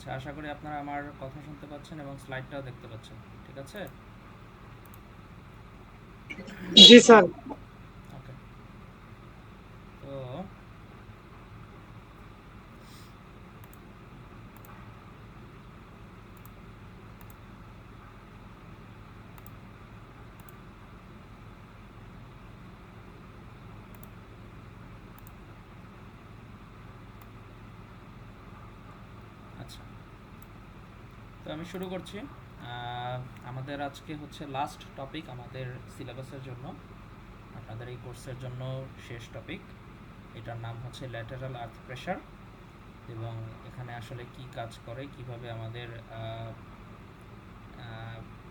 আচ্ছা, আশা করি আপনারা আমার কথা শুনতে পাচ্ছেন এবং স্লাইডটাও দেখতে পাচ্ছেন। ঠিক আছে? জি স্যার। ওকে। তো আচ্ছা, তো আমি শুরু করছি। আমাদের আজকে হচ্ছে লাস্ট টপিক আমাদের সিলেবাসের জন্য, আপনাদের এই কোর্সের জন্য শেষ টপিক। এটার নাম হচ্ছে ল্যাটারাল আর্থ প্রেশার, এবং এখানে আসলে কি কাজ করে, কিভাবে আমাদের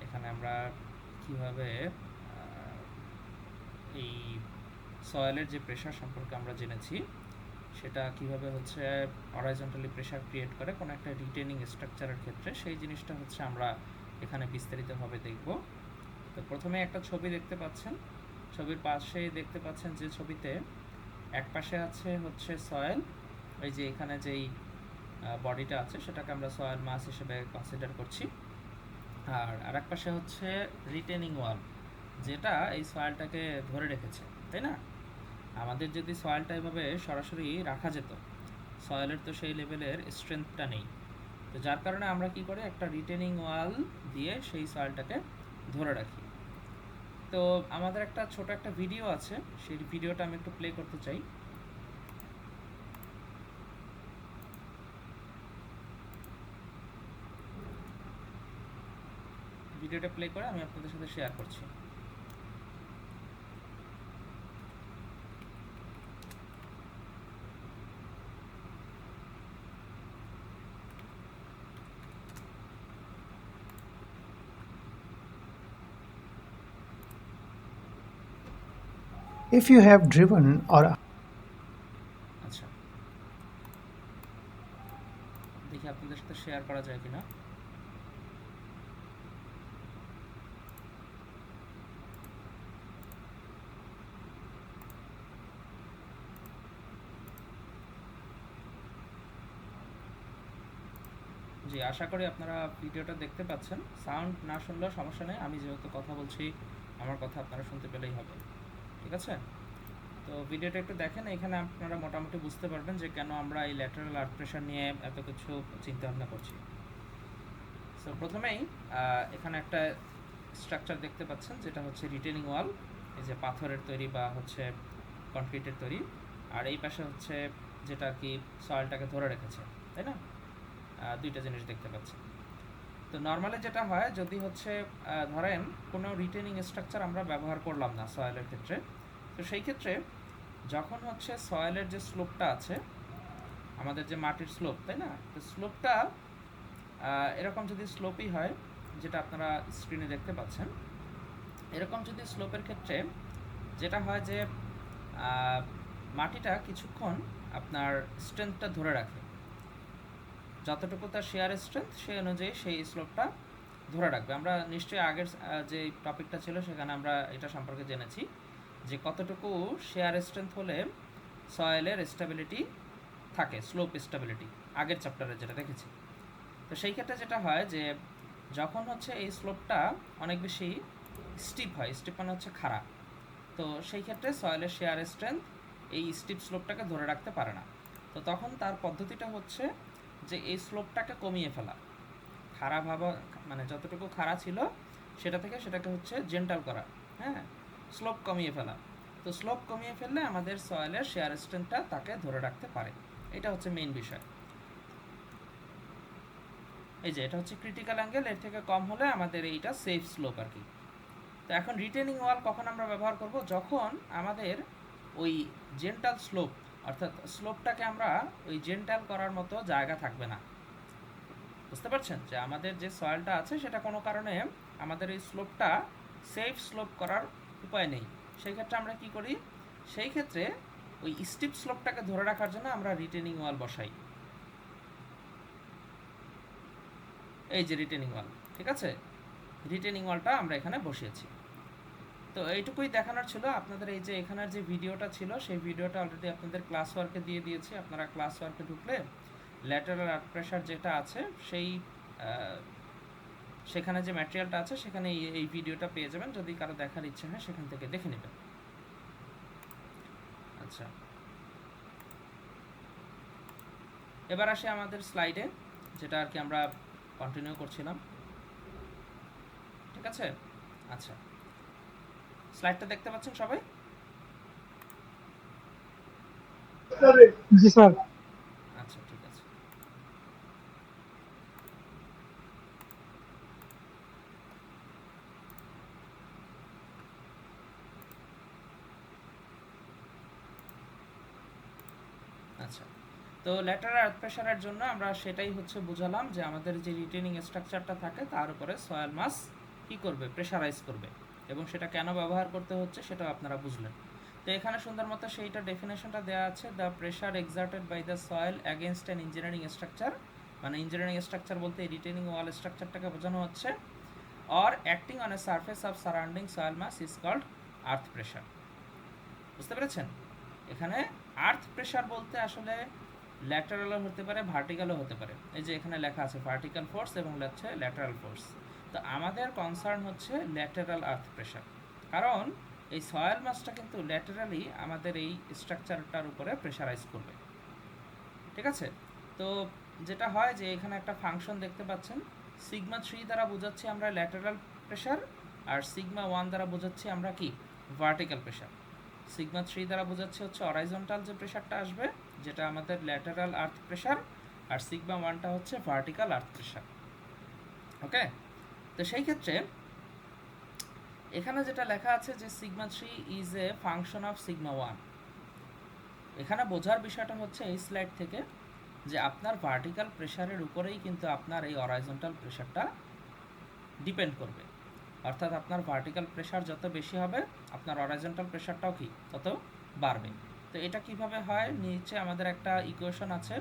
এখানে আমরা কিভাবে এই সয়েলের যে প্রেশার সম্পর্কে আমরা জেনেছি, সেটা কিভাবে হচ্ছে হরাইজন্টালি প্রেশার ক্রিয়েট করে কোনো একটা রিটেনিং স্ট্রাকচারের ক্ষেত্রে, সেই জিনিসটা হচ্ছে আমরা এখানে বিস্তারিতভাবে দেখব। তো প্রথমে একটা ছবি দেখতে পাচ্ছেন। ছবির পাশেই দেখতে পাচ্ছেন যে ছবিতে এক পাশে আছে হচ্ছে সয়েল, ওই যে এখানে যেই বডিটা আছে সেটাকে আমরা সয়েল মাস হিসেবে কনসিডার করছি। আর আরেক পাশে হচ্ছে রিটেনিং ওয়াল, যেটা এই সয়েলটাকে ধরে রেখেছে, তাই না? আমাদের যদি সয়েলটা এভাবে সরাসরি রাখা যেত, সয়েলের তো সেই লেভেলের স্ট্রেংথটা নেই। তো যার কারণে আমরা কি করি, একটা রিটেনিং ওয়াল দিয়ে সেই সয়েলটাকে ধরে রাখি। তো আমাদের একটা ছোট একটা ভিডিও আছে, সেই ভিডিওটা আমি একটু প্লে করতে চাই। ভিডিওটা প্লে করে আমি আপনাদের সাথে শেয়ার করছি। If you have driven or আচ্ছা, দেখি আপনাদের সাথে শেয়ার করা যায় কিনা। জি, আশা করি আপনারা ভিডিওটা দেখতে পাচ্ছেন। সাউন্ড না শুনলেও সমস্যা নেই, আমি যেহেতু কথা বলছি আমার কথা আপনারা শুনতে পেলেই হবে। ঠিক আছে? তো ভিডিওটা একটু দেখেন, এখানে আপনারা মোটামুটি বুঝতে পারবেন যে কেন আমরা এই ল্যাটারাল আর্থ প্রেশার নিয়ে এত কিছু চিন্তা ভাবনা করছি। সো প্রথমেই এখানে একটা স্ট্রাকচার দেখতে পাচ্ছেন, যেটা হচ্ছে রিটেনিং ওয়াল। এই যে পাথরের তৈরি বা হচ্ছে কনক্রিটের তৈরি, আর এই পাশে হচ্ছে যেটা আর কি সয়েলটাকে ধরে রেখেছে, তাই না? দুইটা জিনিস দেখতে পাচ্ছেন। তো নর্মালি যেটা হয়, যদি হচ্ছে ধরেন কোনো রিটেনিং স্ট্রাকচার আমরা ব্যবহার করলাম না সয়েলের ক্ষেত্রে, তো সেই ক্ষেত্রে যখন হচ্ছে সয়েলের যে স্লোপটা আছে, আমাদের যে মাটির স্লোপ, তাই না, তো স্লোপটা এরকম যদি স্লোপই হয়, যেটা আপনারা স্ক্রিনে দেখতে পাচ্ছেন, এরকম যদি স্লোপের ক্ষেত্রে যেটা হয় যে মাটিটা কিছুক্ষণ আপনার স্ট্রেংথটা ধরে রাখে, যতটুকু তার শেয়ার স্ট্রেংথ সেই অনুযায়ী সেই স্লোপটা ধরে রাখবে। আমরা নিশ্চয়ই আগের যে টপিকটা ছিল সেখানে আমরা এটা সম্পর্কে জেনেছি যে কতটুকু শেয়ার স্ট্রেংথ হলে সয়েলের স্টেবিলিটি থাকে, স্লোপ স্টেবিলিটি, আগের চ্যাপ্টারে যেটা দেখেছি। তো সেই ক্ষেত্রে যেটা হয় যে যখন হচ্ছে এই স্লোপটা অনেক বেশি স্টিপ হয়, স্টিপ মানে হচ্ছে খাড়া, তো সেই ক্ষেত্রে সয়েলের শেয়ার স্ট্রেংথ এই স্টিপ স্লোপটাকে ধরে রাখতে পারে না। তো তখন তার পদ্ধতিটা হচ্ছে যে এই স্লোপটাকে কমিয়ে ফেলা, খাড়া ভাবা, মানে যতটুকু খাড়া ছিল সেটা থেকে সেটাকে হচ্ছে জেন্টাল করা, হ্যাঁ, স্লোপ কমিয়ে ফেলা। তো স্লোপ কমিয়ে ফেললে আমাদের সয়েলের শেয়ার স্ট্রেংথটা তাকে ধরে রাখতে পারে। এটা হচ্ছে মেইন বিষয়। এই যে এটা হচ্ছে ক্রিটিক্যাল অ্যাঙ্গেল, এর থেকে কম হলে আমাদের এইটা সেফ স্লোপ আর কি। তো এখন রিটেনিং ওয়াল কখন আমরা ব্যবহার করব, যখন আমাদের ওই জেন্টাল স্লোপ, অর্থাৎ স্লোপটাকে আমরা ওই জেন্টাল করার মতো জায়গা থাকবে না। বুঝতে পারছেন যে আমাদের যে সয়েলটা আছে সেটা কোনো কারণে আমাদের এই স্লোপটা সেফ স্লোপ করার উপায় নেই, সেই ক্ষেত্রে আমরা কি করি, সেই ক্ষেত্রে ওই স্টিপ স্লোপটাকে ধরে রাখার জন্য আমরা রিটেনিং ওয়াল বসাই। এই যে রিটেনিং ওয়াল, ঠিক আছে, রিটেনিং ওয়ালটা আমরা এখানে বসিয়েছি। তো এইটুকুই দেখানোর ছিল আপনাদের। এই যে এখানের যে ভিডিওটা ছিল সেই ভিডিওটা অলরেডি আপনাদের ক্লাস ওয়ার্কে দিয়ে দিয়েছি, আপনারা ক্লাস ওয়ার্কে ঢুকলে ল্যাটারাল আর্থ প্রেশার যেটা আছে সেই সেখানে যে ম্যাটেরিয়ালটা আছে সেখানে এই ভিডিওটা পেয়ে যাবেন, যদি কারো দেখার ইচ্ছে হয় সেখান থেকে দেখে নেবেন। আচ্ছা, এবার আসি আমাদের স্লাইডে, যেটা আর কি আমরা কন্টিনিউ করছিলাম। ঠিক আছে, আচ্ছা, স্লাইডটা দেখতে পাচ্ছেন সবাই? জি স্যার। আচ্ছা, ঠিক আছে। আচ্ছা, তো ল্যাটারাল আর্থ প্রেশারের জন্য আমরা সেটাই হচ্ছে বুঝালাম যে আমাদের যে রিটেনিং স্ট্রাকচারটা থাকে তার উপরে সয়েল মাস কি করবে, প্রেশারাইজ করবে, এবং সেটা কেন ব্যবহার করতে হচ্ছে সেটাও আপনারা বুঝলেন। তো এখানে সুন্দর মতো সেইটা ডেফিনেশনটা দেওয়া আছে, the pressure exerted by the soil against an engineering structure, মানে ইঞ্জিনিয়ারিং স্ট্রাকচার বলতে রিটেনিং ওয়াল স্ট্রাকচারটাকে বোঝানো হচ্ছে, or acting on a surface of surrounding soil mass is called earth pressure. বুঝতে পেরেছেন? এখানে আর্থ প্রেশার বলতে আসলে ল্যাটারালও হতে পারে, ভার্টিক্যালও হতে পারে। এই যে এখানে লেখা আছে ভার্টিক্যাল ফোর্স এবং হচ্ছে ল্যাটারাল ফোর্স। তো আমাদের কনসার্ন হচ্ছে ল্যাটারাল আর্থ প্রেশার, কারণ এই সয়েল মাসটা কিন্তু ল্যাটারালি আমাদের এই স্ট্রাকচারটার উপরে প্রেশারাইজ করবে। ঠিক আছে, তো যেটা হয় যে এখানে একটা ফাংশন দেখতে পাচ্ছেন, সিগমা 3 দ্বারা বোঝাচ্ছি আমরা ল্যাটারাল প্রেশার, আর সিগমা 1 দ্বারা বোঝাচ্ছি আমরা কি, ভার্টিক্যাল প্রেশার। সিগমা 3 দ্বারা বোঝাচ্ছি হচ্ছে অরাইজন্টাল যে প্রেশারটা আসবে, যেটা আমাদের ল্যাটারাল আর্থ প্রেশার, আর সিগমা 1টা হচ্ছে ভার্টিক্যাল আর্থ প্রেশার। ওকে, তো সেই ক্ষেত্রে এখানে যেটা লেখা আছে যে sigma 3 is a function of sigma 1, এখানে বোঝার বিষয়টা হচ্ছে এই স্লাইড থেকে যে আপনার ভার্টিক্যাল প্রেশারের উপরেই কিন্তু আপনার এই অরাইজন্টাল প্রেশারটা ডিপেন্ড করবে। অর্থাৎ আপনার ভার্টিক্যাল প্রেশার যত বেশি হবে আপনার অরাইজন্টাল প্রেশারটাও কি তত বাড়বে। তো এটা কিভাবে হয়, নিচে আমাদের একটা ইকুয়েশন আছে,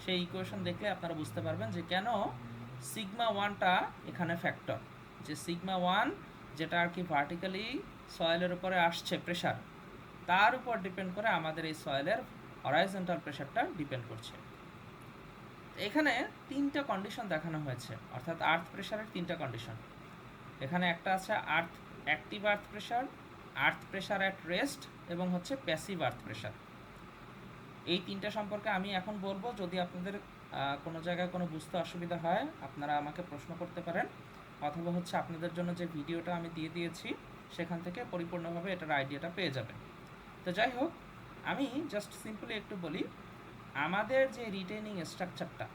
সেই ইকুয়েশন দেখলে আপনারা বুঝতে পারবেন যে কেন সিগমা 1টা এখানে ফ্যাক্টর, যে সিগমা 1 যেটা আর কি ভার্টিক্যালি সয়েলের উপরে আসছে প্রেশার, তার উপর ডিপেন্ড করে আমাদের এই সয়েলের অরাইজন্টাল প্রেশারটা ডিপেন্ড করছে। এখানে তিনটা কন্ডিশন দেখানো হয়েছে, অর্থাৎ আর্থ প্রেশারের তিনটা কন্ডিশন। এখানে একটা আছে earth active earth pressure at rest, এবং হচ্ছে প্যাসিভ আর্থ প্রেশার। এই তিনটা সম্পর্কে আমি এখন বলবো, যদি আপনাদের কোনো জায়গায় কোনো বুঝতে অসুবিধা হয় আপনারা আমাকে প্রশ্ন করতে পারেন, অথবা হচ্ছে আপনাদের জন্য যে ভিডিওটা আমি দিয়ে দিয়েছি সেখান থেকে পরিপূর্ণভাবে এটার আইডিয়াটা পেয়ে যাবেন। তো যাই হোক, আমি জাস্ট সিম্পলি একটু বলি, আমাদের যে রিটেনিং স্ট্রাকচারটা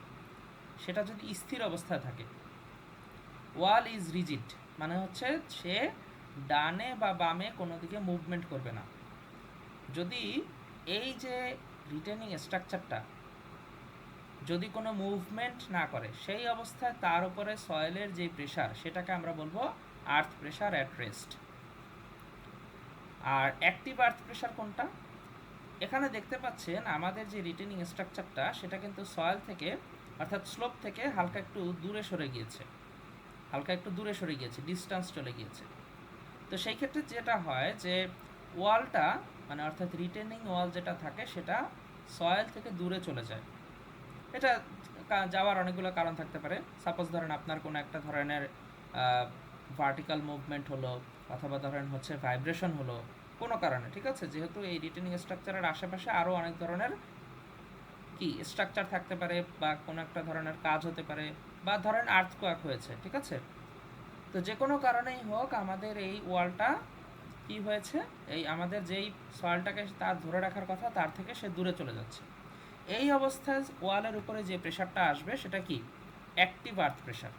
সেটা যদি স্থির অবস্থায় থাকে, ওয়াল ইজ রিজিড, মানে হচ্ছে সে ডানে বা বামে কোনো দিকে মুভমেন্ট করবে না। যদি এই যে রিটেনিং স্ট্রাকচারটা যদি কোনো মুভমেন্ট না করে, সেই অবস্থায় তার উপরে সয়েলের যে প্রেশার সেটাকে আমরা বলবো আর্থ প্রেশার অ্যাট রেস্ট। আর অ্যাক্টিভ আর্থ প্রেশার কোনটা, এখানে দেখতে পাচ্ছেন আমাদের যে রিটেনিং স্ট্রাকচারটা সেটা কিন্তু সয়েল থেকে অর্থাৎ স্লোপ থেকে হালকা একটু দূরে সরে গিয়েছে, ডিস্টেন্স চলে গিয়েছে। তো সেই ক্ষেত্রে যেটা হয় যে ওয়ালটা, মানে অর্থাৎ রিটেনিং ওয়াল যেটা থাকে সেটা সয়েল থেকে দূরে চলে যায়। এটা যাওয়ার অনেকগুলো কারণ থাকতে পারে। সাপোজ ধরেন আপনার কোনো একটা ধরনের ভার্টিক্যাল মুভমেন্ট হলো, অথবা ধরেন হচ্ছে ভাইব্রেশন হলো কোনো কারণে, ঠিক আছে, যেহেতু এই রিটেনিং স্ট্রাকচারের আশেপাশে আরও অনেক ধরনের কি স্ট্রাকচার থাকতে পারে, বা কোনো একটা ধরনের কাজ হতে পারে, বা ধরেন আর্থকোয়াক হয়েছে, ঠিক আছে। তো যে কোনো কারণেই হোক আমাদের এই ওয়ালটা কি হয়েছে, এই আমাদের যেই সয়েলটাকে তার ধরে রাখার কথা তার থেকে সে দূরে চলে যাচ্ছে। এই অবস্থায় ওয়ালের উপরে যে প্রেশারটা আসবে সেটা কি, অ্যাক্টিভ আর্থ প্রেশার।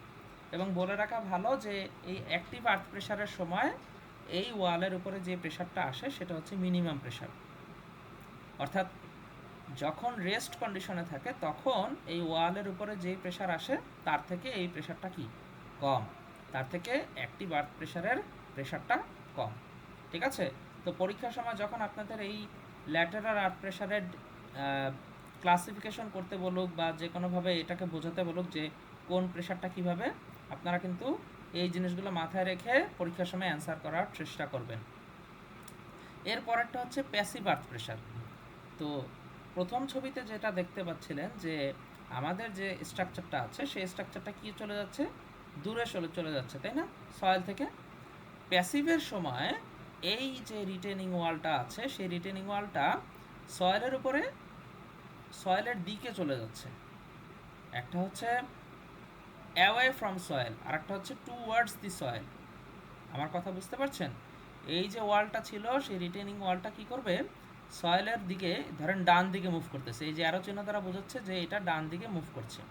এবং বলে রাখা ভালো যে এই অ্যাক্টিভ আর্থ প্রেশারের সময় এই ওয়ালের উপরে যে প্রেশারটা আসে সেটা হচ্ছে মিনিমাম প্রেশার। অর্থাৎ যখন রেস্ট কন্ডিশনে থাকে তখন এই ওয়ালের উপরে যে প্রেশার আসে তার থেকে এই প্রেশারটা কি কম, তার থেকে অ্যাক্টিভ আর্থ প্রেশারের প্রেশারটা কম। ঠিক আছে, তো পরীক্ষার সময় যখন আপনাদের এই ল্যাটারাল আর্থ প্রেশারের ক্লাসিফিকেশন করতে বলুক বা যে কোনোভাবে এটাকে বোঝাতে বলুক যে কোন প্রেশারটা কিভাবে, আপনারা কিন্তু এই জিনিসগুলো মাথায় রেখে পরীক্ষার সময় অ্যান্সার করার চেষ্টা করবেন। এর পরেরটা হচ্ছে প্যাসিভ আর্থ প্রেশার। তো প্রথম ছবিতে যেটা দেখতে পাচ্ছিলেন যে আমাদের যে স্ট্রাকচারটা আছে সেই স্ট্রাকচারটা কি চলে যাচ্ছে, দূরে চলে যাচ্ছে, তাই না, সয়েল থেকে। প্যাসিভের সময় এই যে রিটেনিং ওয়ালটা আছে সেই রিটেনিং ওয়ালটা সয়েলের উপরে, সয়েলের দিকে চলে যাচ্ছে। একটা হচ্ছে অ্যাওয়ে ফ্রম সয়েল, আর একটা হচ্ছে টুয়ার্ডস দি সয়েল। আমার কথা বুঝতে পারছেন? এই যে ওয়ালটা ছিল সেই রিটেনিং ওয়ালটা কি করবে, সয়েলের দিকে, ধরেন ডান দিকে মুভ করতেছে, এই যে অ্যারো চিহ্ন দ্বারা বোঝাচ্ছে যে এটা ডান দিকে মুভ করছে।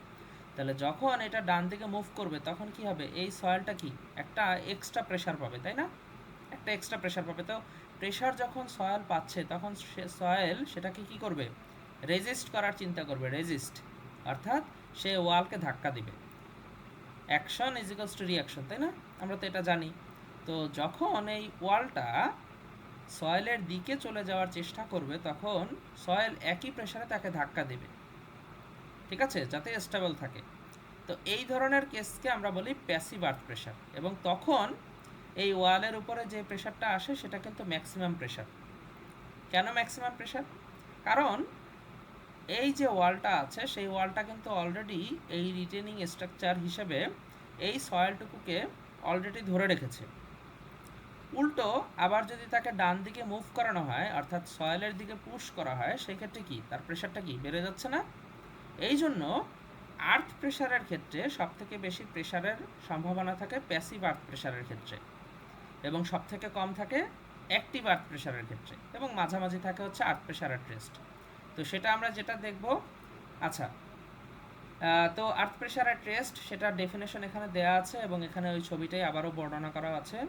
তাহলে যখন এটা ডান দিকে মুভ করবে তখন কি হবে, এই সয়েলটা কি একটা এক্সট্রা প্রেশার পাবে, তাই না, একটা এক্সট্রা প্রেশার পাবে। তো প্রেশার যখন সয়েল পাচ্ছে তখন সে সয়েল সেটাকে কি করবে, রেজিস্ট করার চিন্তা করবে, রেজিস্ট, অর্থাৎ সে ওয়ালকে ধাক্কা দিবে। Action is equals two reaction, তাই না, আমরা তো এটা জানি। তো যখন এই ওয়ালটা সয়েলের দিকে চলে যাওয়ার চেষ্টা করবে তখন সয়েল একই প্রেশারে তাকে ধাক্কা দেবে, ঠিক আছে, যাতে স্টেবল থাকে। তো এই ধরনের কেসকে আমরা বলি প্যাসিভ আর্থ প্রেশার। এবং তখন এই ওয়ালের উপরে যে প্রেশারটা আসে সেটা কিন্তু ম্যাক্সিমাম প্রেশার। কেন ম্যাক্সিমাম প্রেশার? কারণ এই যে ওয়ালটা আছে সেই ওয়ালটা কিন্তু অলরেডি এই রিটেনিং স্ট্রাকচার হিসেবে এই সয়েলটুকুকে অলরেডি ধরে রেখেছে। উল্টো আবার যদি তাকে ডান দিকে মুভ করানো হয়, অর্থাৎ সয়েলের দিকে পুশ করা হয়, সেই ক্ষেত্রে কি তার প্রেশারটা কি বেড়ে যাচ্ছে না? এই জন্য আর্থ প্রেশারের ক্ষেত্রে সবথেকে বেশি প্রেশারের সম্ভাবনা থাকে প্যাসিভ আর্থ প্রেশারের ক্ষেত্রে, এবং সবথেকে কম থাকে অ্যাক্টিভ আর্থ প্রেশারের ক্ষেত্রে, এবং মাঝামাঝি থাকে হচ্ছে আর্থ প্রেশার অ্যাট রেস্ট। তো সেটা আমরা যেটা দেখব। আচ্ছা, তো আর্থ প্রেশার অ্যাট রেস্ট সেটার ডেফিনেশন এখানে দেওয়া আছে, এবং এখানে ওই ছবিটাই আবারও বর্ণনা করা আছে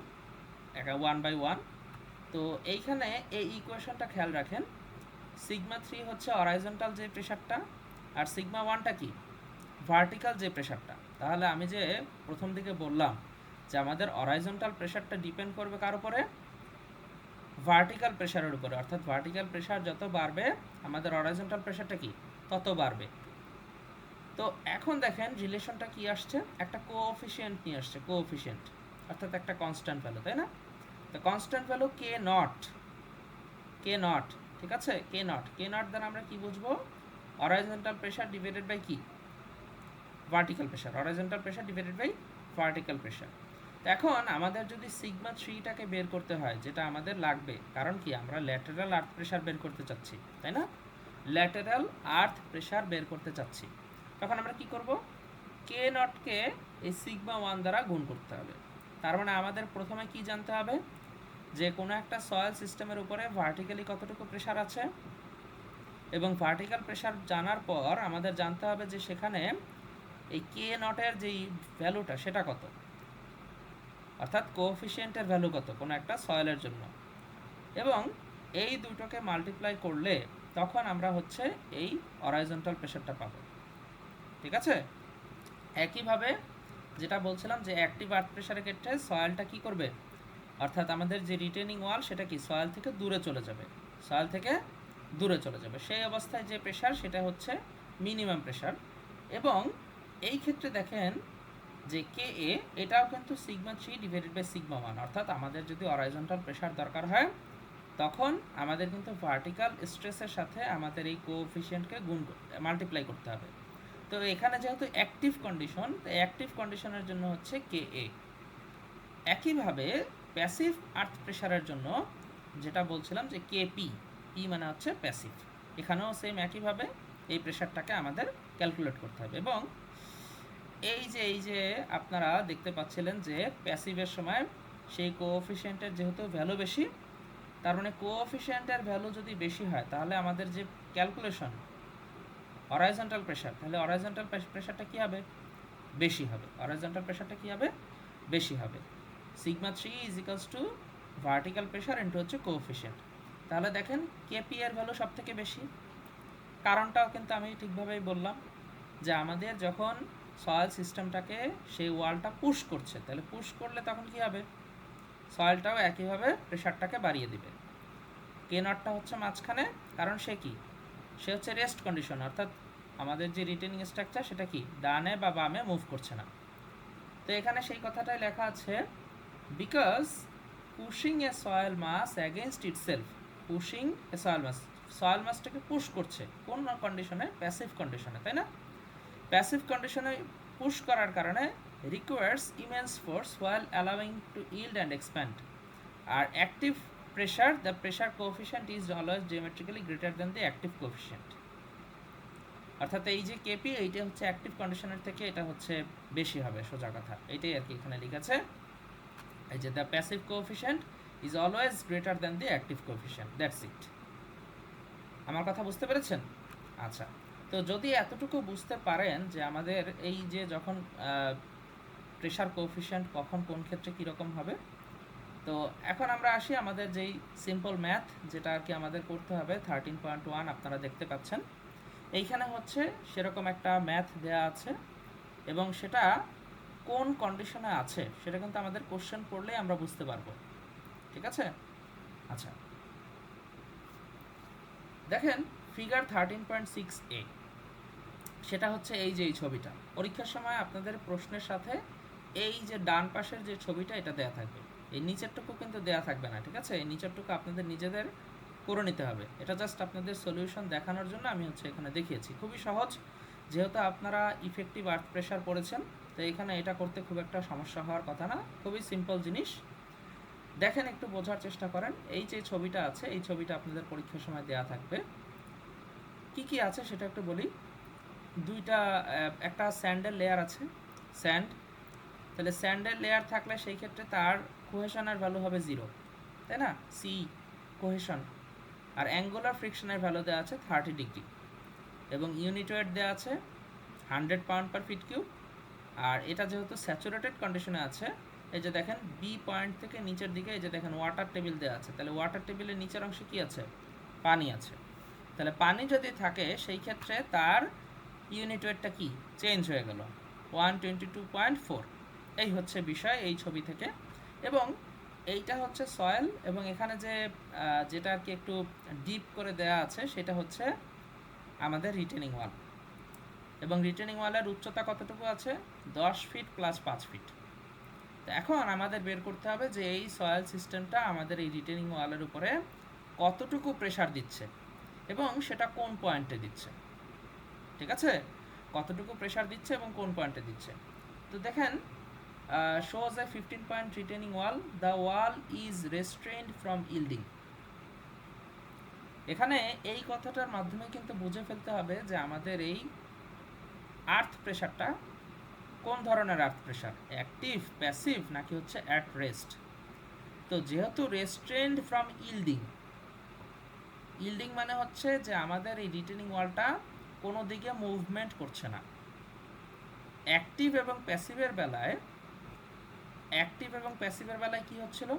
ওয়ান বাই ওয়ান। তো এইখানে এই ইকুয়েশনটা খেয়াল রাখেন, সিগমা 3 হচ্ছে অরাইজন্টাল যে প্রেশারটা, আর সিগমা 1টা কি, ভার্টিক্যাল যে প্রেশারটা। তাহলে আমি যে প্রথম দিকে বললাম যে আমাদের অরাইজন্টাল প্রেশারটা ডিপেন্ড করবে কার উপরে, ভার্টিক্যাল প্রেশারের উপরে, অর্থাৎ ভার্টিক্যাল প্রেশার যত বাড়বে আমাদের অরাইজন্টাল প্রেশারটা কি তত বাড়বে। তো এখন দেখেন রিলেশনটা কি আসছে, একটা কোএফিসিয়েন্ট নিয়ে আসছে, কোএফিসিয়েন্ট অর্থাৎ একটা কনস্ট্যান্ট ভ্যালু, তাই না। তো constant value K not, K not, ঠিক আছে, কে নট, কে নট দ্বারা আমরা কি বুঝবো, অরাইজন্টাল প্রেশার ডিভাইডেড বাই কি, vertical pressure, horizontal pressure divided by vertical pressure. তো এখন আমাদের যদি সিগমা 3টাকে বের করতে হয়, যেটা আমাদের লাগবে, কারণ কি আমরা ল্যাটেরাল আর্থ প্রেশার বের করতে চাচ্ছি, তাই না, ল্যাটেরাল আর্থ প্রেশার বের করতে চাচ্ছি, তখন আমরা কি করব, কে নটকে এই সিগমা 1 দ্বারা গুণ করতে হবে। তার মানে আমাদের প্রথমে কি জানতে হবে, যে কোনো একটা সয়েল সিস্টেমের উপরে ভার্টিক্যালি কতটুকু প্রেশার আছে, এবং ভার্টিক্যাল প্রেশার জানার পর আমাদের জানতে হবে যে সেখানে এই কে নটের যেই ভ্যালুটা সেটা কত, অর্থাৎ কোএফিসিয়েন্টের ভ্যালু কত কোনো একটা সয়েলের জন্য, এবং এই দুটোকে মাল্টিপ্লাই করলে তখন আমরা হচ্ছে এই অরাইজন্টাল প্রেশারটা পাবো, ঠিক আছে। একইভাবে যেটা বলছিলাম যে অ্যাক্টিভ আর্থ প্রেশারের ক্ষেত্রে সয়েলটা কি করবে, অর্থাৎ আমাদের যে রিটেনিং ওয়াল সেটা কি সয়েল থেকে দূরে চলে যাবে, সয়েল থেকে দূরে চলে যাবে, সেই অবস্থায় যে প্রেশার সেটা হচ্ছে মিনিমাম প্রেশার। এবং এই ক্ষেত্রে দেখেন যে কে এ এটাও কিন্তু সিগমা 3 ডিভাইডেড বাই সিগমা 1, অর্থাৎ আমাদের যদি অরাইজন্টাল প্রেশার দরকার হয় তখন আমাদের কিন্তু ভার্টিক্যাল স্ট্রেসের সাথে আমাদের এই কোএফিসিয়েন্টকে গুণ মাল্টিপ্লাই করতে হবে। তো এখানে যেহেতু অ্যাক্টিভ কন্ডিশন, অ্যাক্টিভ কন্ডিশনের জন্য হচ্ছে কে এ। একইভাবে প্যাসিভ আর্থ প্রেশারের জন্য যেটা বলছিলাম যে কে পি, পি মানে হচ্ছে প্যাসিভ, এখানেও সেম একইভাবে এই প্রেশারটাকে আমাদের ক্যালকুলেট করতে হবে। এবং এই যে আপনারা দেখতে পাচ্ছিলেন যে প্যাসিভের সময় সেই কোএফিসিয়েন্টের যেহেতু ভ্যালু বেশি, তার মানে কোএফিসিয়েন্টের ভ্যালু যদি বেশি হয় তাহলে আমাদের যে ক্যালকুলেশন হরাইজন্টাল প্রেশার, তাহলে হরাইজন্টাল প্রেশারটা কী হবে, বেশি হবে, হরাইজন্টাল প্রেশারটা কী হবে, বেশি হবে। Sigma 3 is equals two vertical pressure into হচ্ছে কোএফিসিয়েন্ট। তাহলে দেখেন কেপি এর ভ্যালু সব থেকে বেশি, কারণটাও কিন্তু আমি ঠিকভাবেই বললাম যে আমাদের যখন সয়েল সিস্টেমটাকে সেই ওয়ালটা পুশ করছে, তাহলে পুশ করলে তখন কি হবে, সয়েলটাও একইভাবে প্রেশারটাকে বাড়িয়ে দিবে। কে নটটা হচ্ছে মাঝখানে, কারণ সে কি, সে হচ্ছে রেস্ট কন্ডিশন, অর্থাৎ আমাদের যে রিটেনিং স্ট্রাকচার সেটা কি ডানে বা বামে মুভ করছে না। তো এখানে সেই কথাটাই লেখা আছে, because pushing a soil mass against itself, pushing a soil মাসটাকে পুশ করছে কোন কন্ডিশনে, প্যাসিভ কন্ডিশনে, তাই না। প্যাসিভ কন্ডিশনে পুশ করার কারণে requires immense force while allowing to yield and expand. আর active pressure, the pressure coefficient is always geometrically greater than the active coefficient. অর্থাৎ এই যে কেপি, এইটা হচ্ছে অ্যাক্টিভ কন্ডিশনের থেকে এটা হচ্ছে বেশি হবে, সোজা কথা এইটাই আর কি এখানে লিখেছে। এই যে the passive coefficient is always greater than the active coefficient, that's it. আমার কথা বুঝতে পেরেছেন? আচ্ছা, তো যদি এতটুকু বুঝতে পারেন যে আমাদের এই যে যখন প্রেশার কোএফিসিয়েন্ট কখন কোন ক্ষেত্রে কীরকম হবে, তো এখন আমরা আসি আমাদের যেই সিম্পল ম্যাথ যেটা আর কি আমাদের করতে হবে 13.1 আপনারা দেখতে পাচ্ছেন। এইখানে হচ্ছে সেরকম একটা ম্যাথ দেয়া আছে এবং সেটা কোন কন্ডিশনে আছে সেটা কিন্তু আমাদের কোশ্চেন পড়লেই আমরা বুঝতে পারবো, ঠিক আছে? আচ্ছা, দেখেন ফিগার 13.6a, সেটা হচ্ছে এই যে এই ছবিটা। পরীক্ষার সময় আপনাদের প্রশ্নের সাথে এই যে ডান পাশের যে ছবিটা এটা দেয়া থাকবে, এই নিচেরটুকু কিন্তু দেয়া থাকবে না, ঠিক আছে? এই নিচেরটুকু আপনাদের নিজেদের করে নিতে হবে। এটা জাস্ট আপনাদের সলিউশন দেখানোর জন্য আমি হচ্ছে এখানে দেখিয়েছি। খুবই সহজ, যেহেতু আপনারা ইফেক্টিভ আর্থ প্রেশার পড়েছেন, তো এখানে এটা করতে খুব একটা সমস্যা হওয়ার কথা না, খুবই সিম্পল জিনিস। দেখেন, একটু বোঝার চেষ্টা করেন। এই যে ছবিটা আছে, এই ছবিটা আপনাদের পরীক্ষার সময় দেয়া থাকবে। কি কি আছে সেটা একটু বলি। দুইটা, একটা স্যান্ডের লেয়ার আছে, স্যান্ড। তাহলে স্যান্ডের লেয়ার থাকলে সেই ক্ষেত্রে তার কোহেশনের ভ্যালু হবে 0, তাই না? C cohesion. আর অ্যাঙ্গুলার ফ্রিকশনের ভ্যালু দেওয়া আছে 30 ডিগ্রি এবং ইউনিট ওয়েট দেওয়া আছে 100 পাউন্ড পার ফিট কিউব। আর এটা যেহেতু স্যাচুরেটেড কন্ডিশনে আছে, এই যে দেখেন বি পয়েন্ট থেকে নিচের দিকে এই যে দেখেন ওয়াটার টেবিল দেওয়া আছে, তাহলে ওয়াটার টেবিলের নিচের অংশে কি আছে? পানি আছে। তাহলে পানি যদি থাকে সেই ক্ষেত্রে তার ইউনিট ওয়েটটা কি চেঞ্জ হয়ে গেল 122.4। এই হচ্ছে বিষয় এই ছবি থেকে। এবং এইটা হচ্ছে সয়েল এবং এখানে যে যেটা আর কি একটু ডিপ করে দেয়া আছে সেটা হচ্ছে আমাদের রিটেনিং ওয়াল। এবং রিটেনিং ওয়ালের উচ্চতা কতটুকু আছে? 10 ফিট প্লাস 5 ফিট। তো এখন আমাদের বের করতে হবে যে এই সয়েল সিস্টেমটা আমাদের এই রিটেনিং ওয়ালের উপরে কতটুকু প্রেশার দিচ্ছে এবং সেটা কোন পয়েন্টে দিচ্ছে, ঠিক আছে? কতটুকু প্রেশার দিচ্ছে এবং কোন পয়েন্টে দিচ্ছে। তো দেখেন, shows a 15-point retaining wall, the wall is restrained from yielding। এখানে এই কথাটার মাধ্যমে কিন্তু বুঝে ফেলতে হবে যে আমাদের এই আর্থ প্রেশারটা কোন ধরনের আর্থ প্রেশার, অ্যাক্টিভ, প্যাসিভ নাকি হচ্ছে অ্যাট রেস্ট। তো যেহেতু রেস্ট্রেন্ড ফ্রম ইল্ডিং, ইল্ডিং মানে হচ্ছে যে আমাদের এই রিটেনিং ওয়ালটা কোনো দিকে মুভমেন্ট করছে না। অ্যাক্টিভ এবং প্যাসিভের বেলায় কি হচ্ছিল?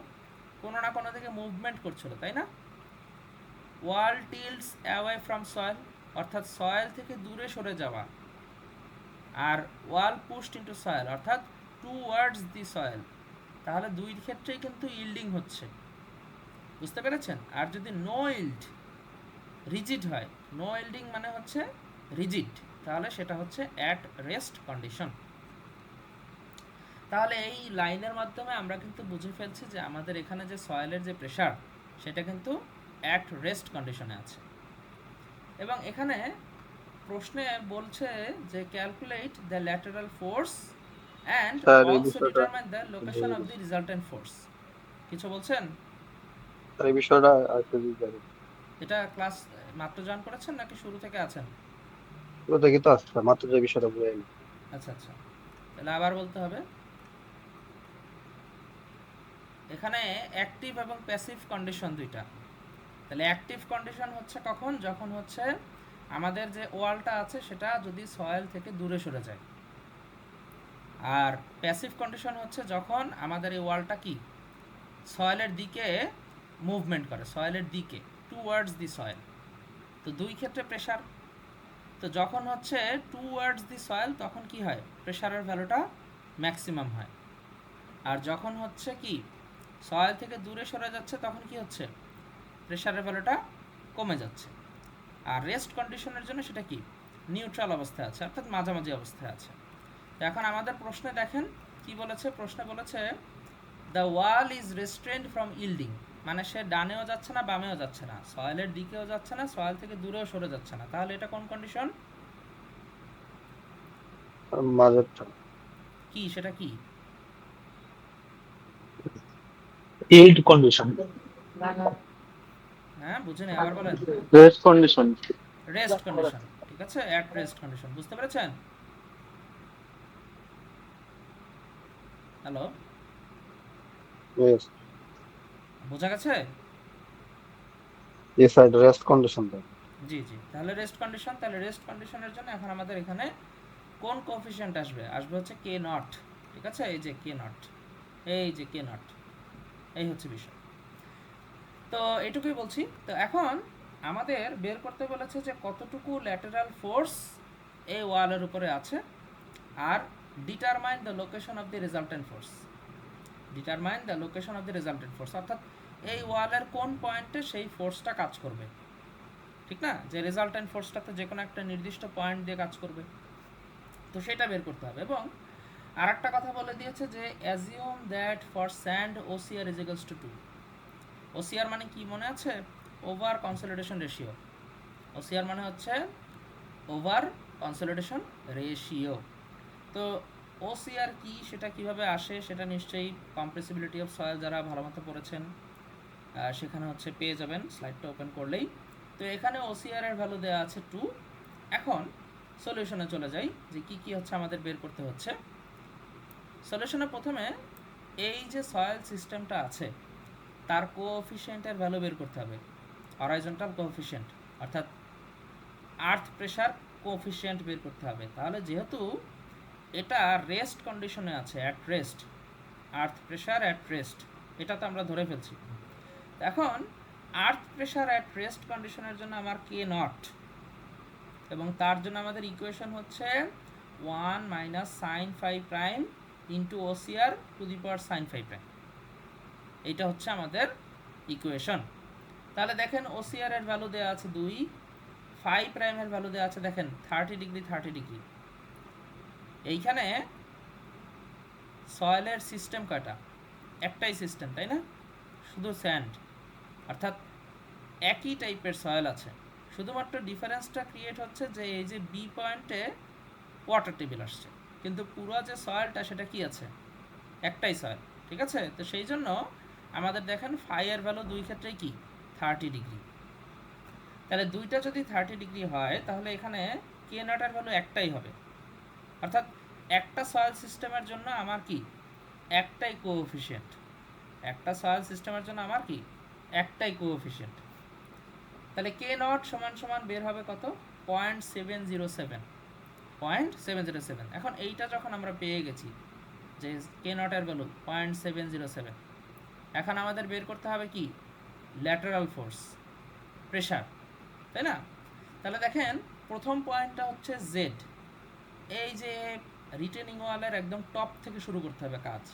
কোনো না কোনো দিকে মুভমেন্ট করছিল, তাই না? ওয়াল টিল্টস অ্যাওয়ে ফ্রম সয়েল, অর্থাৎ সয়েল থেকে দূরে সরে যাওয়া। আর ওয়াল পুশড ইনটু সয়েল, অর্থাৎ টুওয়ার্ডস দি সয়েল। তাহলে দুই ক্ষেত্রেই কিন্তু ইল্ডিং হচ্ছে, বুঝতে পেরেছেন? আর যদি নো ইল্ড, রিজিড হয়, নো ইল্ডিং মানে হচ্ছে রিজিড, তাহলে সেটা হচ্ছে অ্যাট রেস্ট কন্ডিশন। তাহলে এই লাইনের মাধ্যমে আমরা কিন্তু বুঝে ফেলছি যে আমাদের এখানে যে সয়েলের যে প্রেশার সেটা কিন্তু অ্যাট রেস্ট কন্ডিশনে আছে। এবং এখানে প্রশ্নে বলছে যে calculate the lateral force and also determine the location of the রিজাল্টেন্ট force. কিছু বলছেন? এই বিষয়টা আরেকটু জানি। এটা ক্লাস মাত্র জয়েন করেছেন নাকি শুরু থেকে আছেন? ওটা কি তো আসছে মাত্র যে বিষয়টা বুঝাই। আচ্ছা আচ্ছা, তাহলে আবার বলতে হবে। এখানে অ্যাক্টিভ এবং প্যাসিভ কন্ডিশন দুইটা। তাহলে অ্যাক্টিভ কন্ডিশন হচ্ছে কখন? যখন হচ্ছে আমাদের যে ওয়ালটা আছে সেটা যদি সয়েল থেকে দূরে সরে যায়। আর প্যাসিভ কন্ডিশন হচ্ছে যখন আমাদের এই ওয়ালটা কি সয়েলের দিকে মুভমেন্ট করে, সয়েলের দিকে, টুওয়ার্ডস দি সয়েল। তো দুই ক্ষেত্রে প্রেশার। তো যখন হচ্ছে টুওয়ার্ডস দি সয়েল তখন কি হয়? প্রেশারের ভ্যালুটা ম্যাক্সিমাম হয়। আর যখন হচ্ছে কি সয়েল থেকে দূরে সরে যাচ্ছে তখন কি হচ্ছে? প্রেশারের ভ্যালুটা কমে যাচ্ছে। আর রেস্ট কন্ডিশনের জন্য সেটা কি নিউট্রাল অবস্থায় আছে, অর্থাৎ মাঝামাঝি অবস্থায় আছে। তো এখন আমাদের প্রশ্নে দেখেন কি বলেছে। প্রশ্নে বলেছে the wall is রেস্ট্রেন্ড from yielding, মানে সে ডানেও যাচ্ছে না বামেও যাচ্ছে না, সয়েলের দিকেও যাচ্ছে না, সয়েল থেকে দূরেও সরে যাচ্ছে না। তাহলে এটা কোন কন্ডিশন? মাঝেরটা কি সেটা কি? yield condition, হ্যাঁ বুঝিনি, আবার বলেন। rest condition. রেস্ট কন্ডিশন, ঠিক আছে, অ্যাট রেস্ট কন্ডিশন, বুঝতে পেরেছেন? হ্যালো, yes বোঝা গেছে? yes স্যার রেস্ট কন্ডিশন দেয়। জি জি, তাহলে রেস্ট কন্ডিশন, তাহলে রেস্ট কন্ডিশনের জন্য এখন আমাদের এখানে কোন কোএফিসিয়েন্ট আসবে? আসবে হচ্ছে কে নট, ঠিক আছে, এই যে কে নট, এই যে কে নট, এই হচ্ছে বিষয়। তো এটুকুই বলছি। তো এখন আমাদের বের করতে বলেছে যে কতটুকু ল্যাটেরাল ফোর্স এই ওয়ালের উপরে আছে, আর determine the location of the resultant force, determine the location of the resultant force, অর্থাৎ এই ওয়ালের কোন পয়েন্টে সেই ফোর্সটা কাজ করবে, ঠিক না? যে রেজাল্টেন্ট ফোর্সটা তো যে কোনো একটা নির্দিষ্ট পয়েন্ট দিয়ে কাজ করবে, তো সেটা বের করতে হবে। এবং আর একটা কথা বলে দিয়েছে যে assume that for sand OCR is equals to 2। OCR মানে কি মনে আছে? Over consolidation ratio. ওসিআর মানে হচ্ছে ওভার কনসলিডেশন রেশিও। তো ওসিআর কি, সেটা কিভাবে আসে, সেটা নিশ্চয়ই কম্প্রেসিবিলিটি অফ সয়েল যারা ভালো মতো পড়েছেন সেখানে হচ্ছে পেয়ে যাবেন, স্লাইডটা ওপেন করলেই। তো এখানে ওসিআর এর ভ্যালু দেওয়া আছে 2। এখন সলিউশনে চলে যাই যে কি কি হচ্ছে আমাদের বের করতে হচ্ছে। সলিউশনে প্রথমে এই যে সয়েল সিস্টেমটা আছে তার কোএফিসিয়েন্টের ভ্যালু বের করতে হবে, হরাইজন্টাল কোএফিসিয়েন্ট, অর্থাৎ আর্থ প্রেসার কোএফিসিয়েন্ট বের করতে হবে। তাহলে যেহেতু এটা রেস্ট কন্ডিশনে আছে, at rest, earth pressure at rest, এটা তো আমরা ধরে ফেলছি। এখন আর্থ প্রেসার অ্যাট রেস্ট কন্ডিশনের জন্য আমার কে নট, এবং তার জন্য আমাদের ইকুয়েশন হচ্ছে 1 minus sine phi prime into OCR to the power sine phi prime, এইটা হচ্ছে আমাদের ইকুয়েশন। তাহলে দেখেন ওসিআর এর ভ্যালু দেওয়া আছে 2, ফাই প্রাইমের ভ্যালু দেওয়া আছে দেখেন 30 ডিগ্রি 30 ডিগ্রি। এইখানে সয়েলের সিস্টেম কয়টা? একটাই সিস্টেম, তাই না? শুধু স্যান্ড, অর্থাৎ একই টাইপের সয়েল আছে, শুধুমাত্র ডিফারেন্সটা ক্রিয়েট হচ্ছে যে এই যে বি পয়েন্টে ওয়াটার টেবিল আসছে, কিন্তু পুরো যে সয়েলটা সেটা কি আছে? একটাই সয়েল, ঠিক আছে? তো সেই জন্য আমাদের দেখেন ফাই এর ভ্যালু দুই ক্ষেত্রেই কি 30 ডিগ্রি। তাহলে দুইটা যদি 30 ডিগ্রি হয় তাহলে এখানে কে নট এর ভ্যালু একটাই হবে, অর্থাৎ একটা সয়েল সিস্টেমের জন্য আমার কি একটাই কোএফিসিয়েন্ট, একটা সয়েল সিস্টেমের জন্য আমার কি একটাই কোএফিসিয়েন্ট। তাহলে কে নট সমান সমান বের হবে কত? 0.707, 0.707। এখন এইটা যখন আমরা পেয়ে গেছি যে কে নট এর ভ্যালু 0.707, এখন আমাদের বের করতে হবে কি ল্যাটারাল ফোর্স, প্রেসার, তাই না? তাহলে দেখেন প্রথম পয়েন্টটা হচ্ছে জেড, এই যে রিটেনিং ওয়ালের একদম টপ থেকে শুরু করতে হবে কাজ।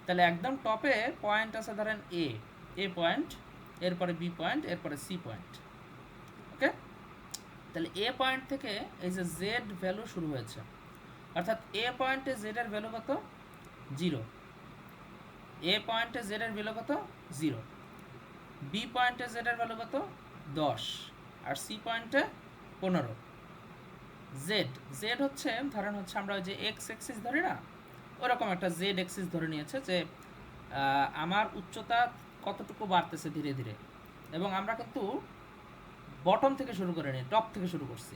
তাহলে একদম টপে পয়েন্ট আছে ধরেন এ পয়েন্ট, এরপরে বি পয়েন্ট, এরপরে সি পয়েন্ট, ওকে? তাহলে এ পয়েন্ট থেকে এই যে জেড ভ্যালু শুরু হয়েছে, অর্থাৎ এ পয়েন্টে জেড এর ভ্যালু কত? 0। এ পয়েন্টে জেড এর ভ্যালু কত? 0। বি পয়েন্টে জেড এর ভ্যালু কত? 10, আর সি পয়েন্টে 15। জেড হচ্ছে ধরেন হচ্ছে আমরা ওই যে এক্স এক্সিস ধরি না, ওরকম একটা জেড এক্সিস ধরে নিয়েছে যে আমার উচ্চতা কতটুকু বাড়তেছে ধীরে ধীরে, এবং আমরা কিন্তু বটম থেকে শুরু করে নিই, টপ থেকে শুরু করছি,